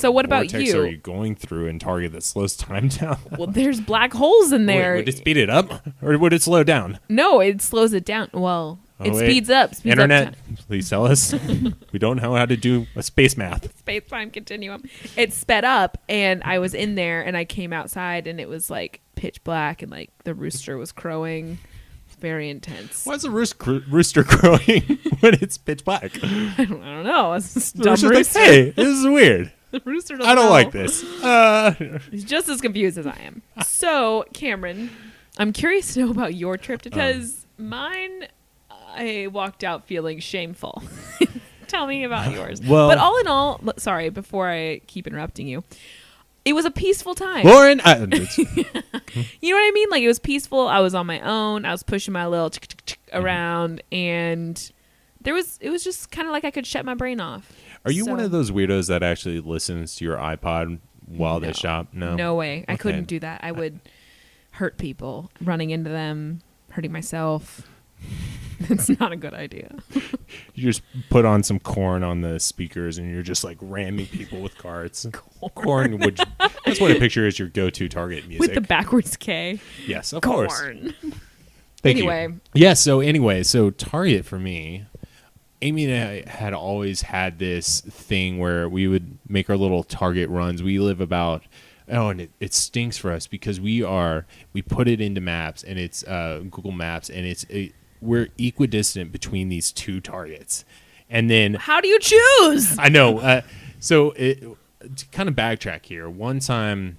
What about you? What are you going through in Target that slows time down? Well, there's black holes in there. Wait, would it speed it up or would it slow down? No, it slows it down. Well, it speeds up. Internet, please tell us. We don't know how to do a space math. Space-time continuum. It sped up, and I was in there, and I came outside, and it was like pitch black, and like the rooster was crowing. Very intense. Why is a rooster crowing when it's pitch black? I don't know. It's just dumb rooster. Rooster. Like, hey, this is weird. The rooster I don't like this. He's just as confused as I am. So, Cameron, I'm curious to know about your trip because mine, I walked out feeling shameful. Tell me about yours. Well, but all in all, sorry, before I keep interrupting you, it was a peaceful time. Lauren, you know what I mean? Like, it was peaceful. I was on my own. I was pushing my little around, and it was just kind of like I could shut my brain off. Are you one of those weirdos that actually listens to your iPod while they shop? No way. I couldn't do that. I would hurt people, running into them, hurting myself. It's not a good idea. You just put on some corn on the speakers and you're just like ramming people with carts. Corn that's what I picture as your go-to Target music. With the backwards K. Yes, of course. Corn. Thank you. Yeah, so Target for me, Amy and I had always had this thing where we would make our little Target runs. We live about, and it stinks for us because we put it into maps and it's Google Maps and we're equidistant between these two Targets. And then how do you choose? I know. So to kind of backtrack here, one time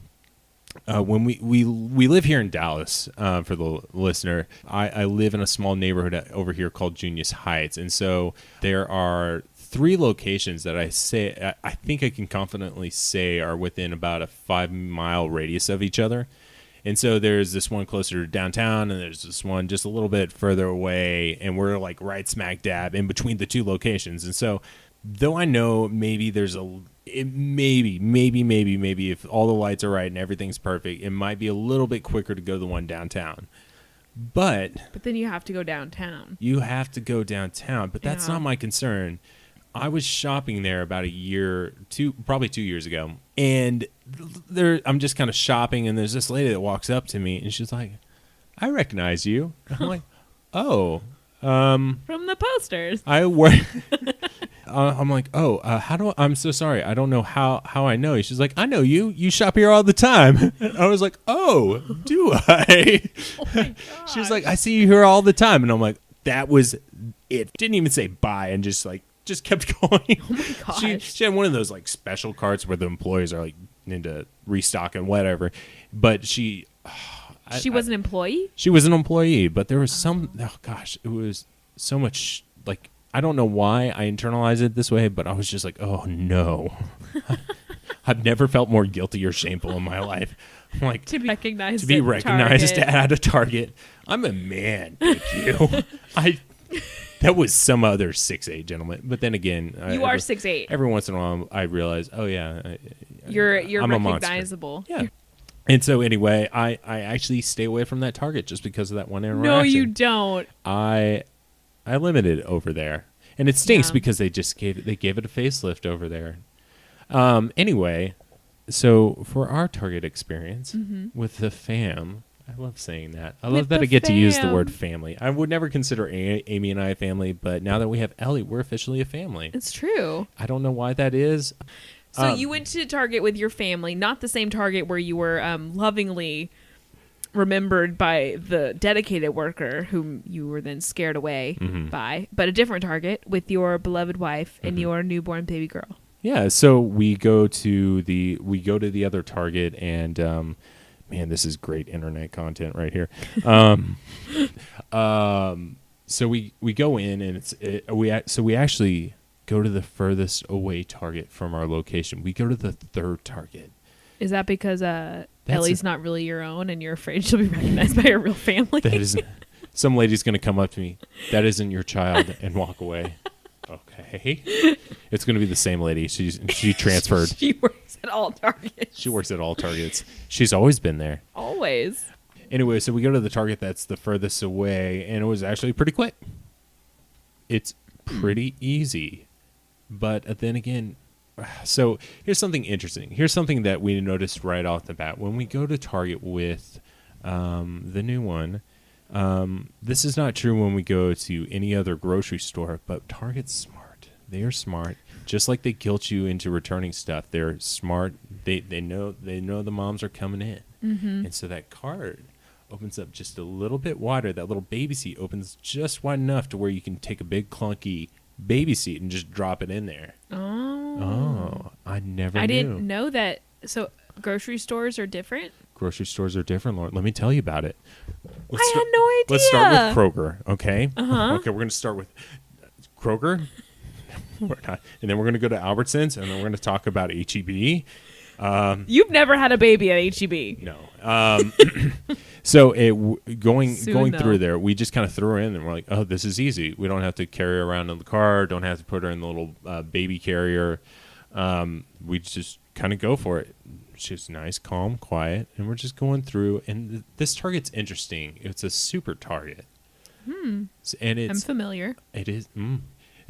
when we live here in Dallas, for the listener, I live in a small neighborhood over here called Junius Heights. And so there are 3 locations that I think I can confidently say are within about a 5-mile radius of each other. And so there's this one closer to downtown, and there's this one just a little bit further away, and we're like right smack dab in between the 2 locations. And so though I know maybe there's maybe if all the lights are right and everything's perfect, it might be a little bit quicker to go to the one downtown. But then you have to go downtown. But that's not my concern. I was shopping there about probably 2 years ago, and I'm just kind of shopping, and there's this lady that walks up to me, and she's like, "I recognize you." I'm like, "Oh, from the posters." I work. I'm like, "Oh, I'm so sorry. I don't know how I know you." She's like, "I know you. You shop here all the time." And I was like, "Oh, do I?" Oh my gosh. She was like, "I see you here all the time," and I'm like, "That was it." Didn't even say bye, and just kept going. Oh my gosh. She had one of those like special carts where the employees are like into restock and whatever, but she was an employee? She was an employee, but there was it was so much, like, I don't know why I internalized it this way, but I was just like, oh no. I've never felt more guilty or shameful in my life. I'm like, to be recognized at a Target. I'm a man, thank you. That was some other 6'8" gentleman. But then again, you are 6'8". Every once in a while, I realize, oh yeah, you're I'm recognizable. Yeah. And so anyway, I actually stay away from that Target just because of that one interaction. No, you don't. I limited over there. And it stinks Yeah. because they gave it a facelift over there. Anyway, so for our Target experience with the fam, I love saying that. I love that I get to use the word family. I would never consider Amy and I a family, but now that we have Ellie, we're officially a family. It's true. I don't know why that is. So you went to Target with your family, not the same Target where you were lovingly remembered by the dedicated worker whom you were then scared away by, but a different Target with your beloved wife and your newborn baby girl. Yeah, so we go to the other Target, and man, this is great internet content right here. So we go in, and we actually go to the furthest away Target from our location. We go to the third Target. Is that because Ellie's not really your own and you're afraid she'll be recognized by her real family? That isn't. Some lady's going to come up to me. That isn't your child, and walk away. Okay. It's going to be the same lady. She transferred. She works at all Targets. She works at all Targets. She's always been there. Always. Anyway, so we go to the Target that's the furthest away, and it was actually pretty quick. It's pretty easy. But then again, so here's something interesting. Here's something that we noticed right off the bat. When we go to Target with the new one, this is not true when we go to any other grocery store, but Target's smart. They are smart. Just like they guilt you into returning stuff, they're smart. They know the moms are coming in. And so that cart opens up just a little bit wider. That little baby seat opens just wide enough to where you can take a big clunky baby seat and just drop it in there. Oh, I never knew. I didn't know that. So grocery stores are different? Grocery stores are different, Lauren. Let me tell you about it. I had no idea. Let's start with Kroger, okay? Uh-huh. Okay, we're going to start with Kroger. We're not, and then we're going to go to Albertsons, and then we're going to talk about H-E-B. You've never had a baby at H-E-B. No. So going Soon, through there, we just kind of threw her in, and we're like, oh, this is easy. We don't have to carry her around in the car. Don't have to put her in the little baby carrier. We just kind of go for it. She's nice, calm, quiet, and we're just going through. And this Target's interesting. It's a super Target. And it's I'm familiar. It is.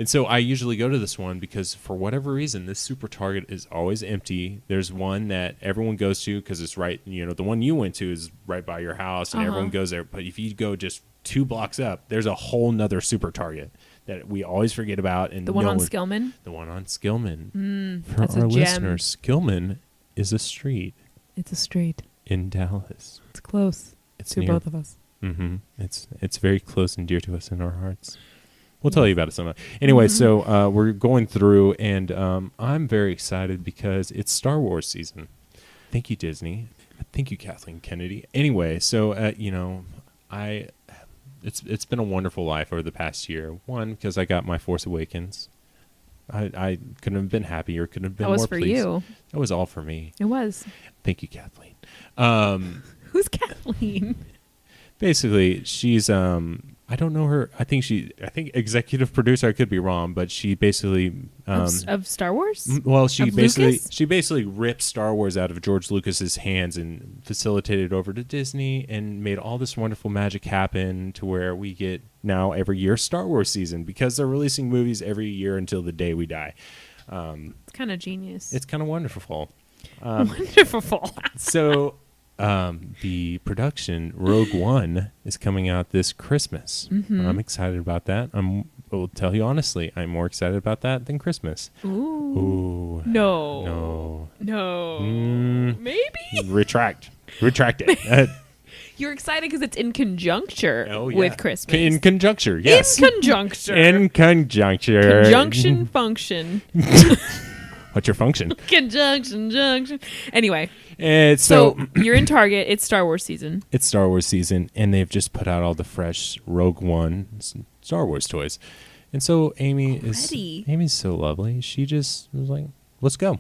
And so I usually go to this one because for whatever reason, this super Target is always empty. There's one that everyone goes to because it's right, the one you went to is right by your house and everyone goes there. But if you go just 2 blocks up, there's a whole nother super Target that we always forget about. And The one on Skillman? The one on Skillman. For that's our a gem. listeners, Skillman is a street It's a street. in Dallas. It's close It's to near, both of us. It's very close and dear to us in our hearts. We'll tell you about it sometime. Anyway, so we're going through, and I'm very excited because it's Star Wars season. Thank you, Disney. Thank you, Kathleen Kennedy. Anyway, so it's been a wonderful life over the past year. One, because I got my Force Awakens. I couldn't have been happier. Couldn't have been more pleased. That was for you. That was all for me. It was. Thank you, Kathleen. Who's Kathleen? Basically, she's I don't know her. I think executive producer. I could be wrong, but she basically Of Star Wars? well, she Of basically Lucas? ripped Star Wars out of George Lucas's hands and facilitated it over to Disney and made all this wonderful magic happen to where we get now every year Star Wars season because they're releasing movies every year until the day we die. It's kind of genius. It's kind of wonderful. Wonderful. So the production Rogue One is coming out this Christmas. I'm excited about that. I'll tell you honestly, I'm more excited about that than Christmas. Ooh. No. Maybe? Retract it. You're excited because it's in conjuncture Yeah. with Christmas. In conjuncture, yes. In conjuncture. In conjuncture. Conjunction function. What's your function? Conjunction junction. Anyway. So you're in Target. It's Star Wars season. It's Star Wars season, and they've just put out all the fresh Rogue One Star Wars toys. And so Amy's so lovely. She just was like, let's go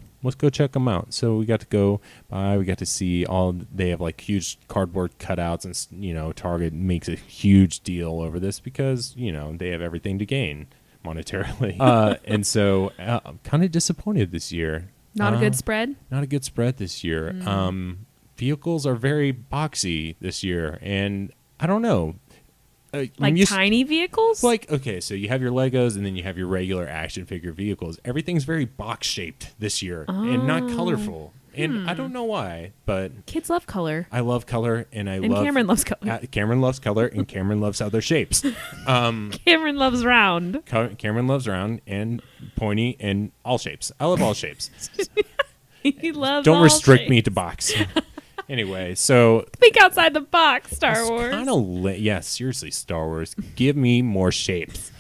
check them out. So we got to go by. We got to see they have like huge cardboard cutouts, and Target makes a huge deal over this because they have everything to gain monetarily. And so I'm kind of disappointed this year. Not a good spread? Not a good spread this year. Vehicles are very boxy this year, and I don't know. Like tiny vehicles? Like, okay, so you have your Legos and then you have your regular action figure vehicles. Everything's very box shaped this year and not colorful. And I don't know why, but kids love color. I love color, and Cameron loves color. Cameron loves color, and Cameron loves how they're shapes. Cameron loves round. Cameron loves round and pointy and all shapes. I love all shapes. He loves. Don't all restrict shapes. me to box. Anyway, so think outside the box, Star Wars. Kind of yeah, seriously, Star Wars. Give me more shapes.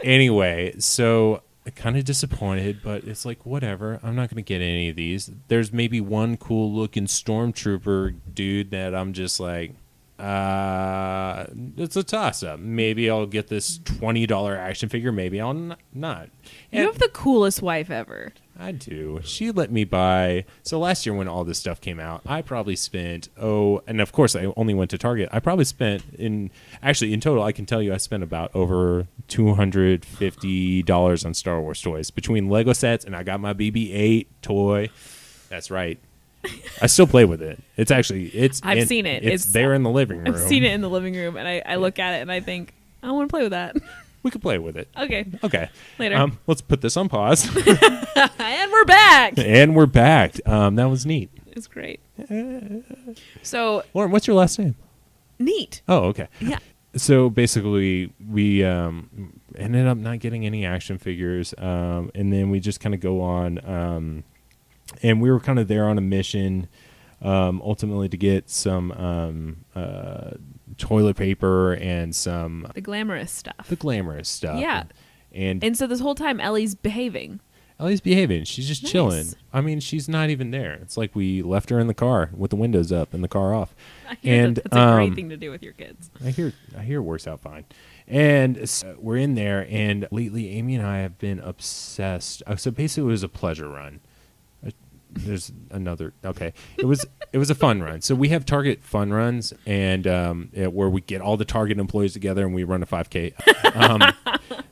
Anyway, so kind of disappointed, but it's like whatever. I'm not going to get any of these. There's maybe one cool looking stormtrooper dude that I'm just like, it's a toss up. Maybe I'll get this $20 action figure. Maybe I'll not. You have the coolest wife ever. I do. She let me buy. So last year when all this stuff came out, I probably spent, and of course I only went to Target. I probably spent in total, I can tell you I spent about over $250 on Star Wars toys between Lego sets, and I got my BB-8 toy. That's right. I still play with it. I've seen it. It's there in the living room. I've seen it in the living room, and I look at it and I think, I want to play with that. We could play with it. Okay. Later. Let's put this on pause. And we're back. That was neat. It's great. So, Lauren, what's your last name? Neat. Oh, okay. Yeah. So basically, we ended up not getting any action figures, and then we just kind of go on, and we were kind of there on a mission, ultimately to get some toilet paper and some the glamorous stuff. Yeah. And so this whole time, Ellie's behaving. She's just chilling. I mean, she's not even there. It's like we left her in the car with the windows up and the car off. I hear that's a great thing to do with your kids. I hear it works out fine. And so we're in there, and lately Amy and I have been obsessed. So basically it was a pleasure run. There's another. Okay, it was a fun run. So we have Target fun runs, and where we get all the Target employees together and we run a 5K.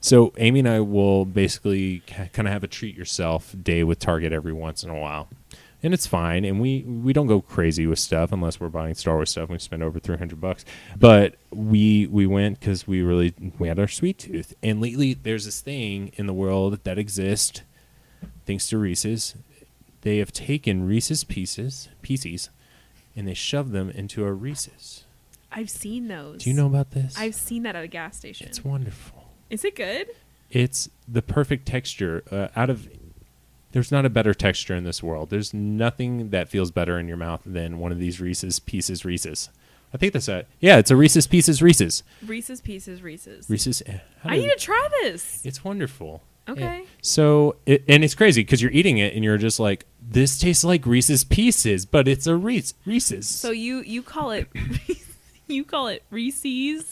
So Amy and I will basically kind of have a treat yourself day with Target every once in a while, and it's fine. And we don't go crazy with stuff unless we're buying Star Wars stuff. We spend over $300, but we went because we had our sweet tooth. And lately there's this thing in the world that exists, thanks to Reese's. They have taken Reese's pieces, and they shove them into a Reese's. I've seen those. Do you know about this? I've seen that at a gas station. It's wonderful. Is it good? It's the perfect texture. There's not a better texture in this world. There's nothing that feels better in your mouth than one of these Reese's Pieces Reese's. I think that's it. Yeah, it's a Reese's Pieces Reese's. Reese's Pieces Reese's. Reese's. I need to try this. It's wonderful. Okay. So, and it's crazy because you're eating it and you're just like, this tastes like Reese's Pieces, but it's a Reese's. So you call it Reese's?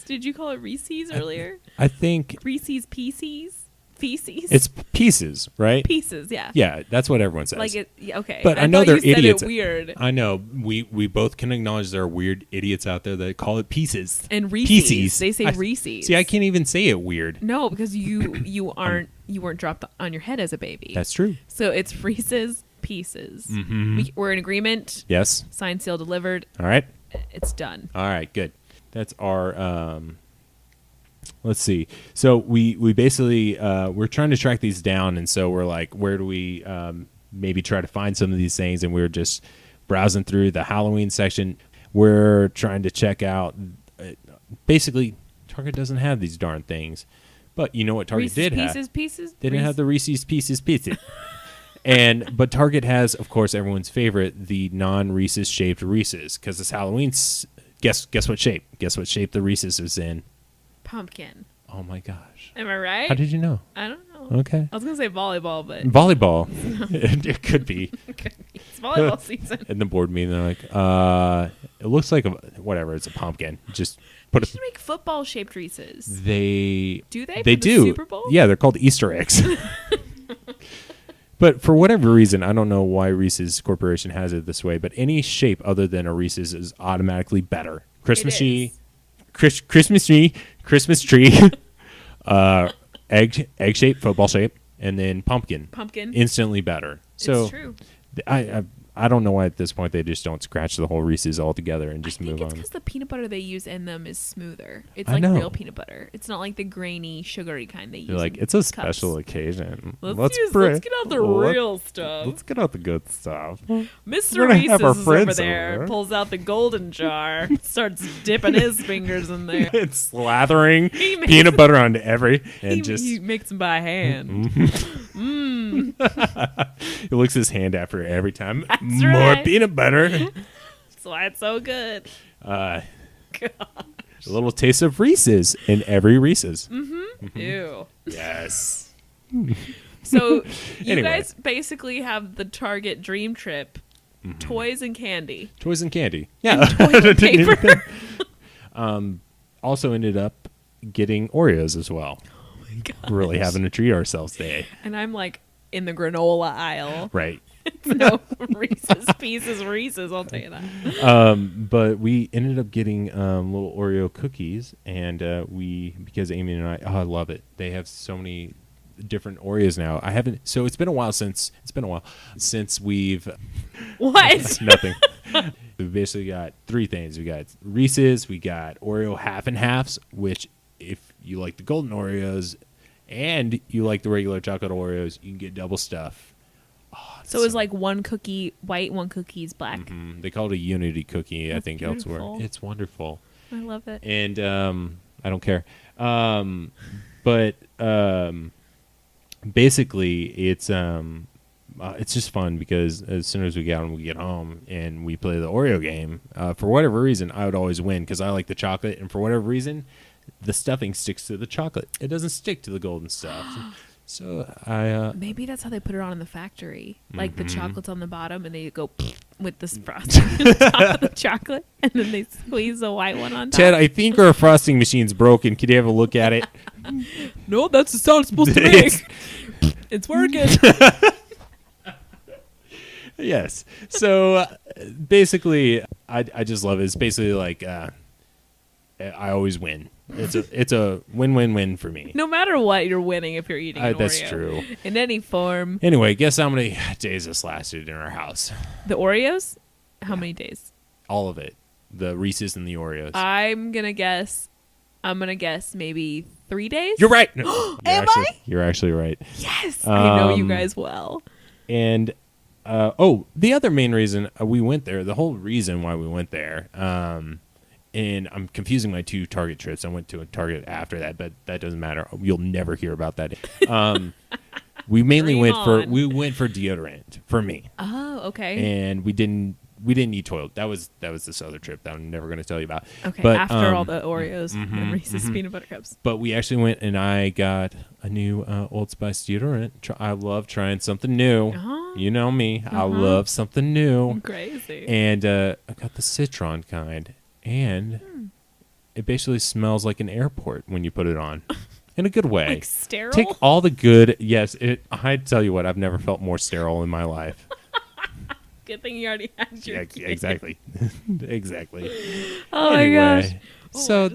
Did you call it Reese's earlier? I think Reese's Pieces. Feces. It's pieces, right? Pieces, yeah. Yeah, that's what everyone says. Like it, okay. But I know they're idiots. Said it weird. I know. We both can acknowledge there are weird idiots out there that call it pieces. And Reese's. Pieces. They say Reese's. See, I can't even say it weird. No, because you weren't dropped on your head as a baby. That's true. So it's Reese's Pieces. Mm-hmm. We're in agreement. Yes. Signed, sealed, delivered. All right. It's done. All right. Good. That's our. Let's see. So we basically we're trying to track these down, and so we're like, where do we maybe try to find some of these things? And we were just browsing through the Halloween section. We're trying to check out. Basically, Target doesn't have these darn things, but you know what Target did have? Pieces. They didn't have the Reese's Pieces. But Target has, of course, everyone's favorite, the non-Reese's shaped Reese's, because it's Halloween. Guess what shape? Guess what shape the Reese's is in? Pumpkin. Oh my gosh. Am I right? How did you know? I don't know. Okay. I was going to say volleyball, but... Volleyball. It could be. It's volleyball season. In the board meeting, they're like, it looks like whatever, it's a pumpkin. Just put it. They should make football-shaped Reese's. Do they? They do. The Super Bowl? Yeah, they're called Easter eggs. But for whatever reason, I don't know why Reese's Corporation has it this way, but any shape other than a Reese's is automatically better. Christmas tree, egg shape, football shape, and then pumpkin. Pumpkin. Instantly better. So it's true. I I don't know why at this point they just don't scratch the whole Reese's altogether and just move I think on. it's because the peanut butter they use in them is smoother. It's I like know. real peanut butter. It's not like the grainy, sugary kind they use. You're like, in it's a cups. special occasion. Let's get out the real stuff. Let's get out the good stuff. Mr. We're gonna have our Reese's is friends over there, over. pulls out the golden jar, starts dipping his fingers in there. It's slathering He makes- peanut butter onto every and He, just he makes them by hand. he licks his hand after every time. That's More right. peanut butter. That's why it's so good. A little taste of Reese's in every Reese's. Ew. Yes. So you Anyway. guys basically have the Target dream trip, toys and candy. Toys and candy. Yeah. Toilet paper. Also ended up getting Oreos as well. Oh my God. Really having to treat ourselves today. And I'm like in the granola aisle. Right. No Reese's Pieces Reese's, I'll tell you that. But we ended up getting little Oreo cookies, and because Amy and I love it. They have so many different Oreos now. So it's been a while since we've What? nothing. We basically got three things. We got Reese's, we got Oreo half and halves, which if you like the golden Oreos and you like the regular chocolate Oreos, you can get double stuff. So it was like one cookie white, one cookie's black. They call it a unity cookie, I That's think, beautiful. elsewhere. It's wonderful. I love it. And I don't care. But basically, it's just fun because as soon as we get home and we play the Oreo game, for whatever reason, I would always win because I like the chocolate, and for whatever reason, the stuffing sticks to the chocolate. It doesn't stick to the golden stuff. So I Maybe that's how they put it on in the factory. Like Mm-hmm. the chocolate's on the bottom and they go with the frosting on top of the chocolate and then they squeeze the white one on top. Ted, I think our frosting machine's broken. Could you have a look at it? No, that's the sound it's supposed to make. It's working. Yes. So basically, I just love it. It's basically like I always win. It's a win-win-win for me. No matter what, you're winning if you're eating an That's Oreo. true. In any form. Anyway, guess how many days this lasted in our house? The Oreos? How many days? All of it. The Reese's and the Oreos. I'm going to guess maybe 3 days? You're right. No, Am I? I? You're actually right. Yes. I know you Um, guys well. And the other main reason we went there, the whole reason why we went there, and I'm confusing my two Target trips. I went to a Target after that, but that doesn't matter. You'll never hear about that. We mainly Dream went on. for deodorant for me, Oh, okay. and we didn't need toilet. That was this other trip that I'm never going to tell you about. Okay, but, after all the Oreos and Reese's peanut butter cups. But we actually went and I got a new Old Spice deodorant. I love trying something new. Uh-huh. You know me. I love something new. Crazy. And I got the Citron kind. And it basically smells like an airport when you put it on. In a good way. Like sterile? Take all the good. Yes, I tell you what, I've never felt more sterile in my life. Good thing you already had your kid. Exactly. Exactly. Oh my Anyway, gosh. So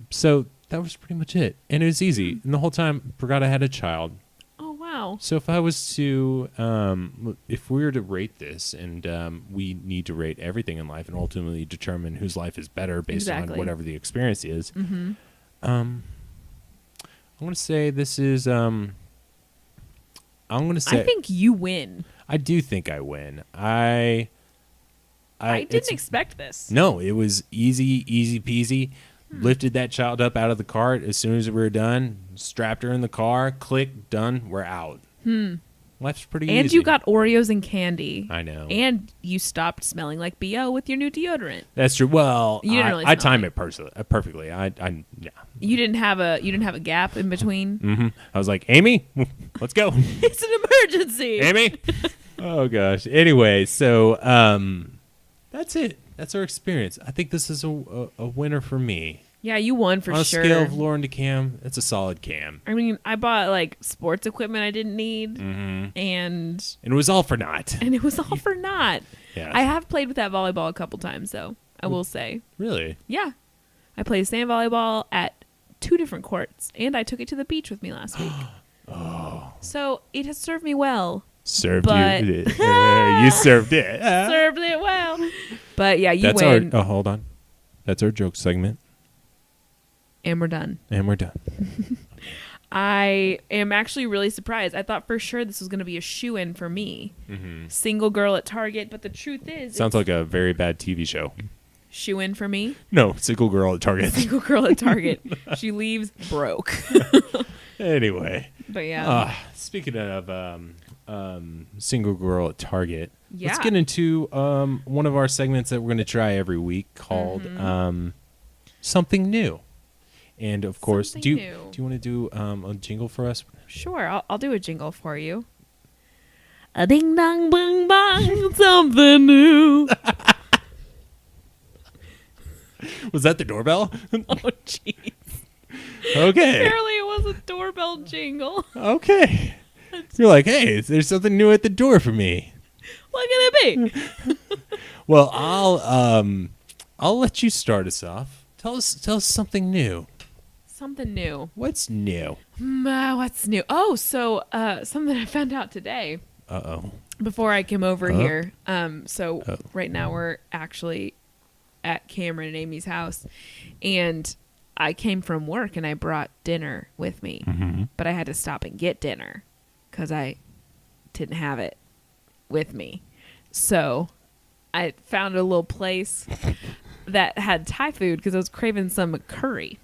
so that was pretty much it. And it was easy. And the whole time forgot I had a child. Oh wow. So if I was to, if we were to rate this, and we need to rate everything in life and ultimately determine whose life is better based on Exactly. whatever the experience is, Mm-hmm. I'm going to say this is, I'm going to say, I think you win. I do think I win. I didn't expect this. No, it was easy peasy. Lifted that child up out of the cart as soon as we were done, strapped her in the car, click, done, we're out. Life's pretty easy. And you got Oreos and candy. I know. And you stopped smelling like BO with your new deodorant. That's true. Well, You didn't really I smell time it. it perfectly. Yeah. You didn't have a gap in between. I was like, Amy, let's go. It's an emergency. Amy. Oh gosh. Anyway, so that's it. That's our experience. I think this is a winner for me. Yeah, you won for On a sure. scale of Lauren to Cam, it's a solid Cam. I mean, I bought like sports equipment I didn't need, Mm-hmm. and And it was all for naught. it was all for naught. Yeah. I have played with that volleyball a couple times, though. I will say, Really? yeah, I played sand volleyball at 2 different courts, and I took it to the beach with me last week. Oh. So it has served me well Served But- you. You served it. Served it well. But yeah, you That's win. our. Oh, hold on. That's our joke segment, And we're done. and we're done. I am actually really surprised. I thought for sure this was going to be a shoo-in for me. Mm-hmm. Single girl at Target. But the truth is, Sounds like a very bad TV show. shoo-in for me. No, single girl at Target. Single girl at Target. She leaves broke. Anyway, But yeah. speaking of single girl at Target, let's Yeah. get into one of our segments that we're going to try every week called Something New. And of course, Something do new. you want to do a jingle for us? Sure, I'll do a jingle for you. A ding dong boom bang, something new. Was that the doorbell? Oh, jeez. Okay. Apparently it was a doorbell jingle. Okay. You're like, hey, there's something new at the door for me. What can it be? Well, I'll let you start us off. Tell us something new. Something new. What's new? What's new? Oh, so something I found out today Uh-oh. before I came over here. So Oh. right now we're actually at Cameron and Amy's house, and I came from work and I brought dinner with me, but I had to stop and get dinner because I didn't have it with me. So I found a little place that had Thai food because I was craving some curry.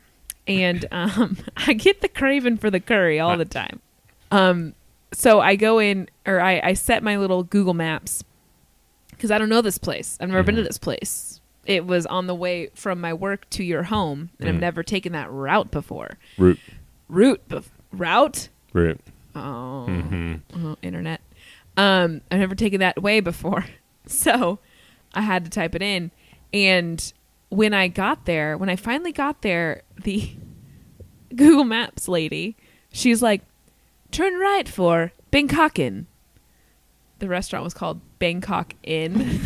And I get the craving for the curry all the time. So I go in, or I set my little Google Maps because I don't know this place. I've never been to this place. It was on the way from my work to your home, and I've never taken that route before. Route. Route? Route. Oh, internet. I've never taken that way before. So I had to type it in. And when I finally got there, the Google Maps lady, she's like, turn right for Bangkokin. The restaurant was called Bangkok Inn.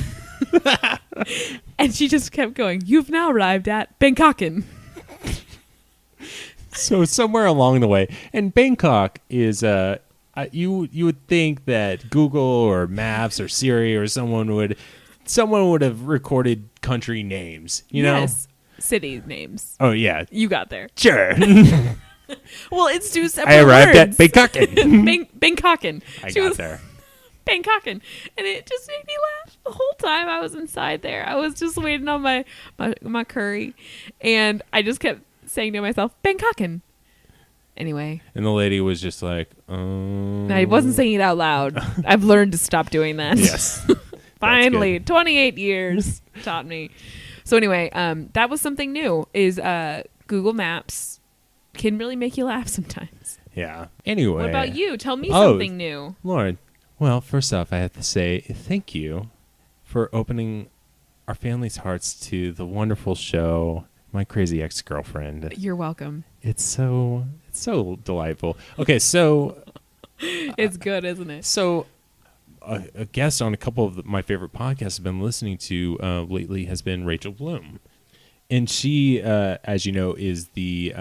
And she just kept going, you've now arrived at Bangkokin. So somewhere along the way, and Bangkok is you would think that Google or Maps or Siri or someone would have recorded country names, you know? Yes. City names. Oh yeah, You got there. sure. Well, it's two separate I arrived words. at Bangkokin. Bangkokin. I She got was there. Bangkokin. And it just made me laugh the whole time I was inside there. I was just waiting on my curry. And I just kept saying to myself, Bangkokin. Anyway. And the lady was just like, I wasn't saying it out loud. I've learned to stop doing that. Yes. Finally, good. 28 years taught me. So anyway, that was something new, is Google Maps can really make you laugh sometimes. Yeah. Anyway. What about you? Tell me something new. Lauren, well, first off, I have to say thank you for opening our family's hearts to the wonderful show, My Crazy Ex-Girlfriend. You're welcome. It's so delightful. Okay, so It's good, isn't it? so a guest on a couple of my favorite podcasts I've been listening to lately has been Rachel Bloom. And she, as you know, is the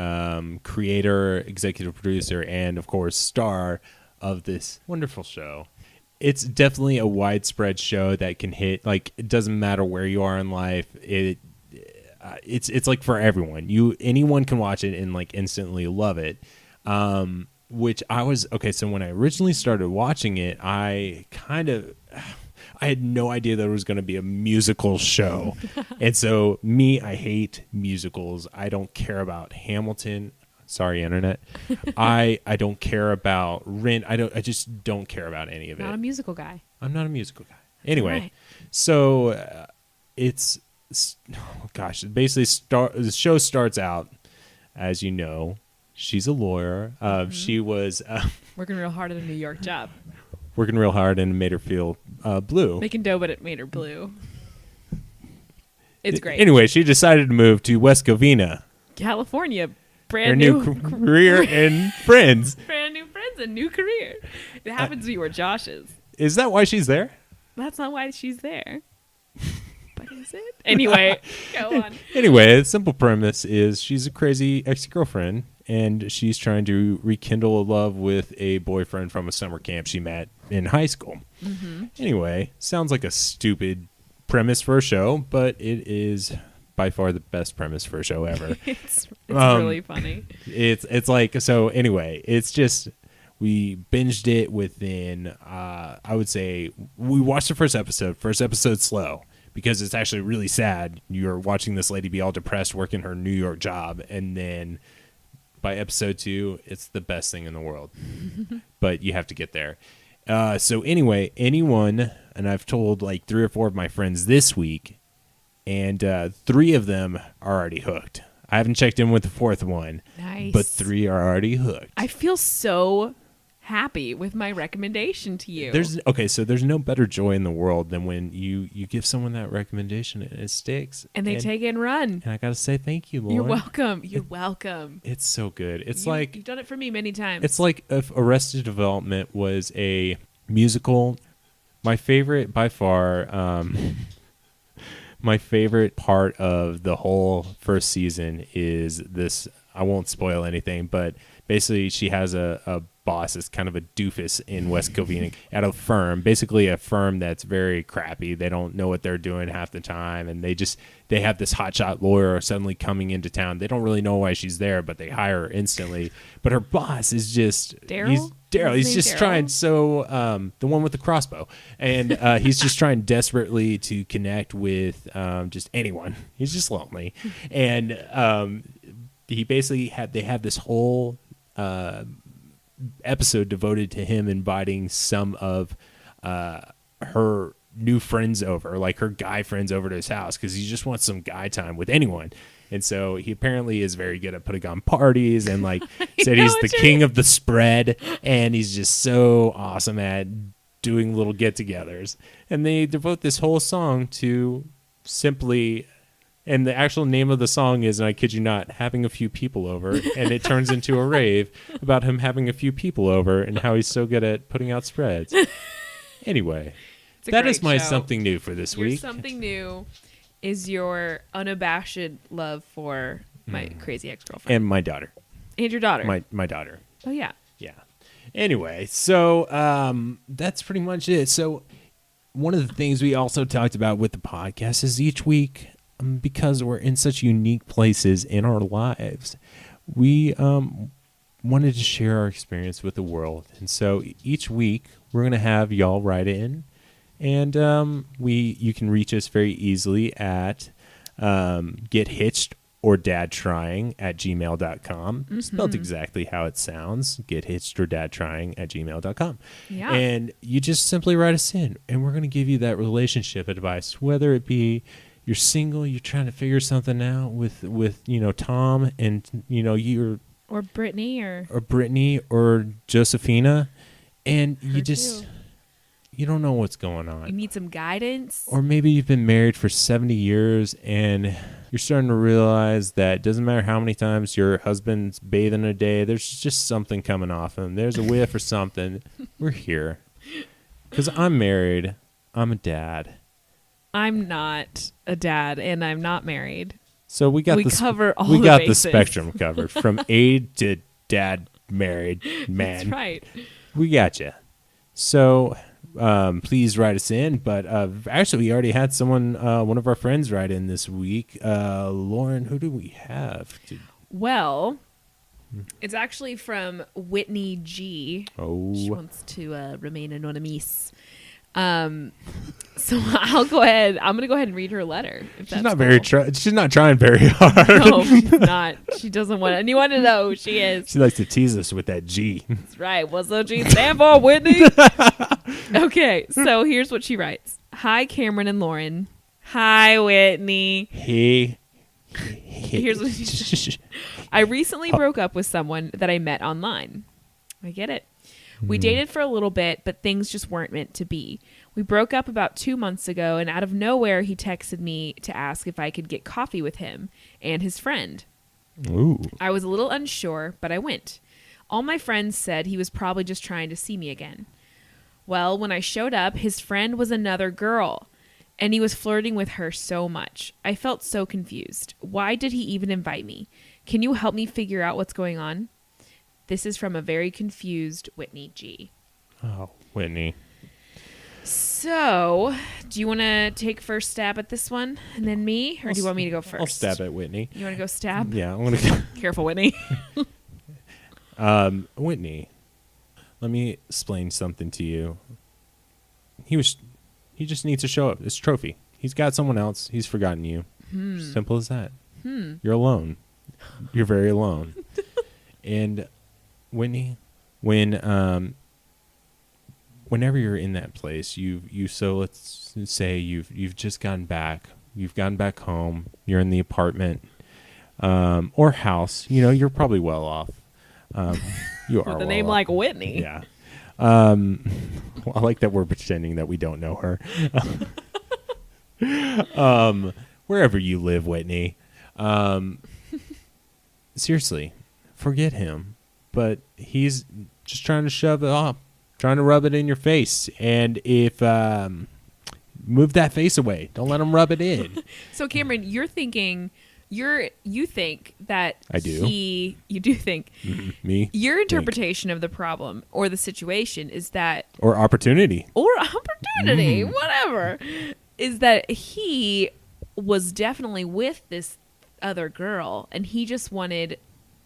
creator, executive producer, and, of course, star of this wonderful show. It's definitely a widespread show that can hit, like, it doesn't matter where you are in life. It's like for everyone. Anyone can watch it and, like, instantly love it. Which I was, okay, so when I originally started watching it, I had no idea that it was going to be a musical show. And so I hate musicals. I don't care about Hamilton. Sorry, internet. I don't care about Rent. I just don't care about any of it. Not a musical guy. I'm not a musical guy. Anyway, Right. so basically the show starts out, as you know, she's a lawyer. She was Working real hard at a New York job. working real hard and it made her feel blue. Making dough, but it made her blue. It's great. Anyway, she decided to move to West Covina. California. Her Brand new new career and friends. brand new friends, a new career. It happens to be where Josh is. Is that why she's there? That's not why she's there. But is it? Anyway, go on. Anyway, the simple premise is she's a crazy ex-girlfriend, and she's trying to rekindle a love with a boyfriend from a summer camp she met in high school. Anyway, sounds like a stupid premise for a show, but it is by far the best premise for a show ever. It's really funny. It's like, so anyway, it's just, we binged it within, I would say, we watched the first episode slow, because it's actually really sad. You're watching this lady be all depressed working her New York job, and then by episode 2, it's the best thing in the world. But you have to get there. So anyway, anyone, and I've told like 3 or 4 of my friends this week, and 3 of them are already hooked. I haven't checked in with the 4th one. Nice. But 3 are already hooked. I feel so happy with my recommendation to you. So there's no better joy in the world than when you give someone that recommendation and it sticks. And they take it and run. And I got to say thank you, Lauren. You're welcome. You're welcome. It's so good. It's you've done it for me many times. It's like if Arrested Development was a musical. My favorite by far, my favorite part of the whole first season is this. I won't spoil anything, but basically she has a boss that's kind of a doofus in West Covina at a firm, basically a firm that's very crappy. They don't know what they're doing half the time, and they have this hotshot lawyer suddenly coming into town. They don't really know why she's there, but they hire her instantly. But her boss is just Daryl. He's just trying the one with the crossbow, and he's just trying desperately to connect with just anyone. He's just lonely, and he basically they have this whole episode devoted to him inviting some of her new friends over, like her guy friends over to his house, because he just wants some guy time with anyone. And so he apparently is very good at putting on parties, and like said he's the king of the spread, and he's just so awesome at doing little get-togethers. And they devote this whole song to simply, and the actual name of the song is, and I kid you not, having a few people over, and it turns into a rave about him having a few people over and how he's so good at putting out spreads. Anyway, that is my something new for this week. Something new is your unabashed love for my crazy ex-girlfriend. And my daughter. And your daughter. My daughter. Oh, yeah. Yeah. Anyway, so that's pretty much it. So one of the things we also talked about with the podcast is each week, because we're in such unique places in our lives, we wanted to share our experience with the world. And so each week we're going to have y'all write in, and you can reach us very easily at gethitchedordadtrying@gmail.com. Spelled exactly how it sounds, gethitchedordadtrying@gmail.com. Yeah. And you just simply write us in, and we're going to give you that relationship advice, whether it be you're single, you're trying to figure something out with Tom, and you're or Brittany or Josephina, and you too. You don't know what's going on. You need some guidance. Or maybe you've been married for 70 years and you're starting to realize that it doesn't matter how many times your husband's bathing a day, there's just something coming off him. There's a whiff or something. We're here. Because I'm married. I'm a dad. I'm not a dad, and I'm not married. So we cover all we the got bases. the spectrum covered from A to dad, married man. That's right. We got you. So please write us in. But actually, we already had someone, one of our friends, write in this week. Lauren, who do we have? Well, it's actually from Whitney G. Oh, She wants to remain anonymous. So I'll go ahead. I'm going to go ahead and read her letter. If she's that's not cool. very. She's not trying very hard. No, she's not. She doesn't want anyone to know who she is. She likes to tease us with that G. That's right. What's the G stand for, Whitney? Okay, so here's what she writes. Hi, Cameron and Lauren. Hi, Whitney. Hey. Here's what she said. I recently broke up with someone that I met online. I get it. We dated for a little bit, but things just weren't meant to be. We broke up about 2 months ago, and out of nowhere, he texted me to ask if I could get coffee with him and his friend. Ooh. I was a little unsure, but I went. All my friends said he was probably just trying to see me again. Well, when I showed up, his friend was another girl, and he was flirting with her so much. I felt so confused. Why did he even invite me? Can you help me figure out what's going on? This is from a very confused Whitney G. Oh, Whitney. So, do you want to take first stab at this one and then me? Or do you want me to go first? I'll stab at Whitney. You want to go stab? Yeah, I want to. Careful, Whitney. Whitney, let me explain something to you. He just needs to show up. It's a trophy. He's got someone else. He's forgotten you. Simple as that. You're alone. You're very alone. And Whitney, whenever you're in that place, let's say you've just gotten back. You've gotten back home. You're in the apartment or house. You're probably well off. You are with a name like Whitney. Yeah. Well, I like that we're pretending that we don't know her. Wherever you live, Whitney. Seriously, forget him. But he's just trying to shove it off, trying to rub it in your face. And if move that face away, don't let him rub it in. So, Cameron, you think that I do. You do think Me? your interpretation of the problem or the situation is that Or opportunity. Whatever, is that he was definitely with this other girl and he just wanted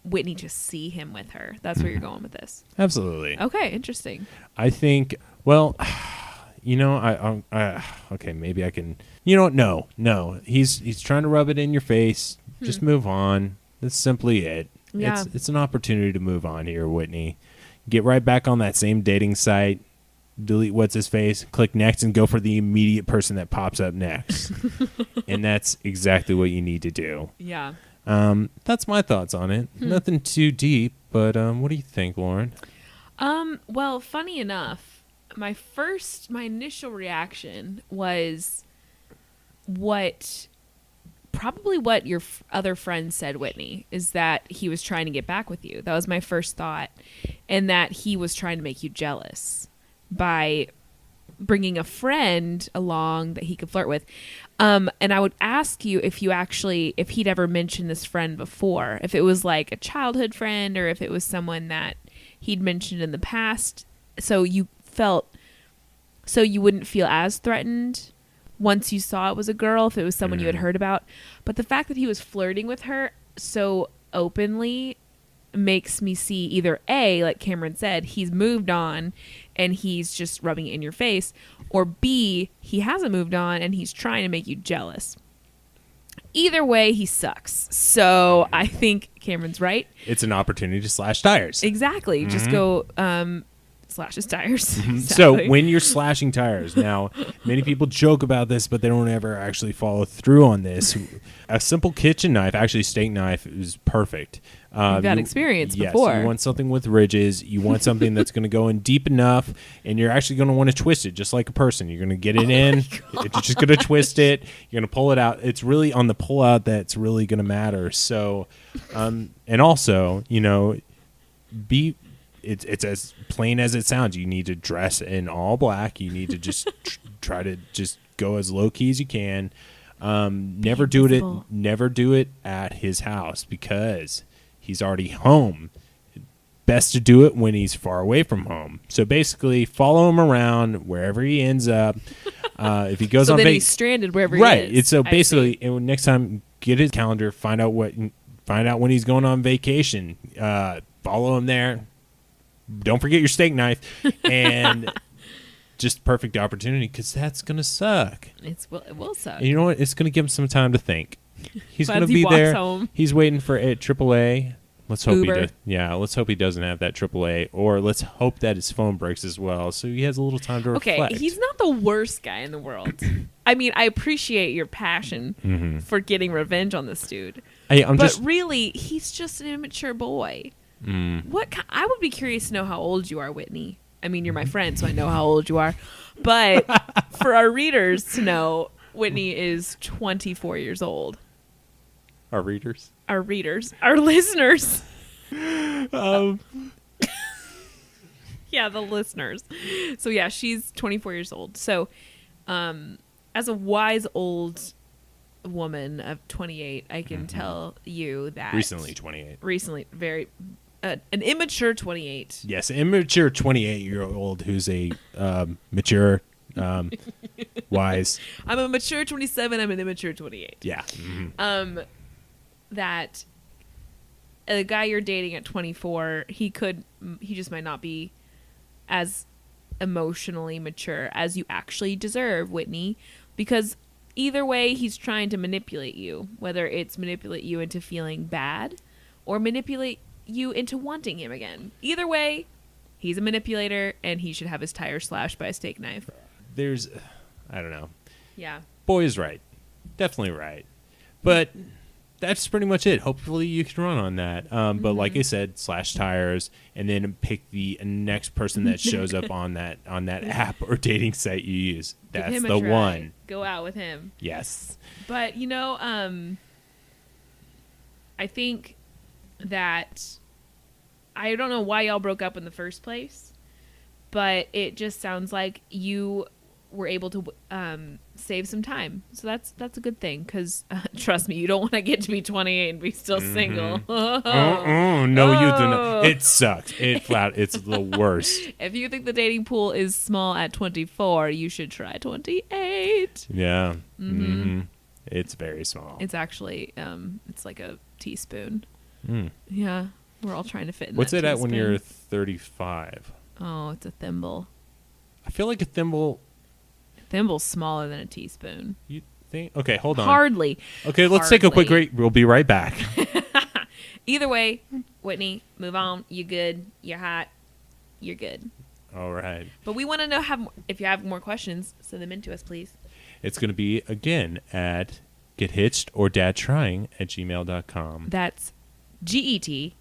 Whitney to see him with her. That's where you're going with this. Absolutely. Okay, interesting. I think, well, okay, maybe I can, no. He's trying to rub it in your face. Just move on. That's simply it. Yeah. It's an opportunity to move on here, Whitney. Get right back on that same dating site. Delete what's his face, click next, and go for the immediate person that pops up next. And that's exactly what you need to do. Yeah. That's my thoughts on it. Nothing too deep, but what do you think, Lauren? Well, funny enough, my initial reaction was probably what your other friend said, Whitney, is that he was trying to get back with you. That was my first thought. And that he was trying to make you jealous by bringing a friend along that he could flirt with. And I would ask you if he'd ever mentioned this friend before, if it was like a childhood friend or if it was someone that he'd mentioned in the past. So you wouldn't feel as threatened once you saw it was a girl, if it was someone you had heard about. But the fact that he was flirting with her so openly makes me see either A, like Cameron said, he's moved on and he's just rubbing it in your face, or B, he hasn't moved on and he's trying to make you jealous. Either way, he sucks. So I think Cameron's right. It's an opportunity to slash tires. Exactly. Just go slash his tires. Exactly. So when you're slashing tires, now many people joke about this, but they don't ever actually follow through on this. A simple kitchen knife, actually steak knife, is perfect. You've got experience yes, before. You want something with ridges. You want something that's going to go in deep enough, and you're actually going to want to twist it just like a person. You're going to get it in. You're just going to twist it. You're going to pull it out. It's really on the pull out that's really going to matter. So, and also, it's as plain as it sounds. You need to dress in all black. You need to just try to just go as low key as you can. Never do it at his house because he's already home. Best to do it when he's far away from home. So basically, follow him around wherever he ends up. If he goes so on then he's stranded wherever he is. Right. It's so basically, next time, get his calendar. Find out when he's going on vacation. Follow him there. Don't forget your steak knife, and just perfect opportunity because that's gonna suck. It will suck. And you know what? It's gonna give him some time to think. He's As gonna he be walks there. home. He's waiting for AAA. Let's hope Uber. he does. Yeah, let's hope he doesn't have that AAA, or let's hope that his phone breaks as well, so he has a little time to reflect. Okay, he's not the worst guy in the world. I mean, I appreciate your passion for getting revenge on this dude, but really, he's just an immature boy. I would be curious to know how old you are, Whitney. I mean, you're my friend, so I know how old you are. But for our readers to know, Whitney is 24 years old. Our readers? Our listeners. Yeah, the listeners. So yeah, she's 24 years old. So as a wise old woman of 28, I can tell you that Recently 28. Recently, very an immature 28. Yes, immature 28-year-old who's a mature, wise. I'm a mature 27. I'm an immature 28. Yeah. Mm-hmm. That a guy you're dating at 24, he just might not be as emotionally mature as you actually deserve, Whitney, because either way, he's trying to manipulate you, whether it's manipulate you into feeling bad or manipulate you into wanting him again. Either way, he's a manipulator and he should have his tire slashed by a steak knife. I don't know. Yeah. Boy is right. Definitely right. But that's pretty much it. Hopefully you can run on that. But like I said, slash tires and then pick the next person that shows up on that app or dating site you use. That's the one. Go out with him. Yes. But, I think that I don't know why y'all broke up in the first place, but it just sounds like you were able to save some time. So that's a good thing, because trust me, you don't want to get to be 28 and be still single. No, you do not. It sucks. It's the worst. If you think the dating pool is small at 24, you should try 28. Yeah. Mm-hmm. It's very small. It's actually it's like a teaspoon. Mm. Yeah, we're all trying to fit in. What's that it at when teaspoon. you're 35? Oh, it's a thimble. I feel like a thimble. Thimble's smaller than a teaspoon. You think? Okay, hold on. Hardly. Okay, let's take a quick break. We'll be right back. Either way, Whitney, move on. You good? You're hot. You're good. All right. But we want to know if you have more questions, send them in to us, please. It's going to be, again, at gethitchedordadtrying@gmail.com. That's GETHITCHEDOOR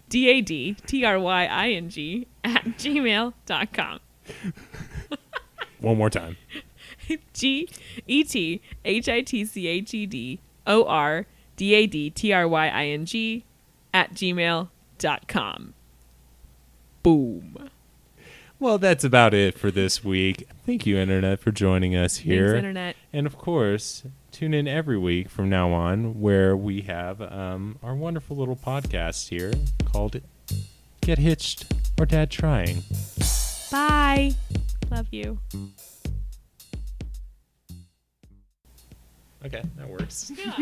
DADTRYING @gmail.com. One more time. GETHITCHEDOOR DADTRYING @gmail.com. Boom. Well, that's about it for this week. Thank you, Internet, for joining us here. Thanks, Internet. And, of course, tune in every week from now on, where we have our wonderful little podcast here called Get Hitched or Dad Trying. Bye. Love you. Okay, that works. Yeah.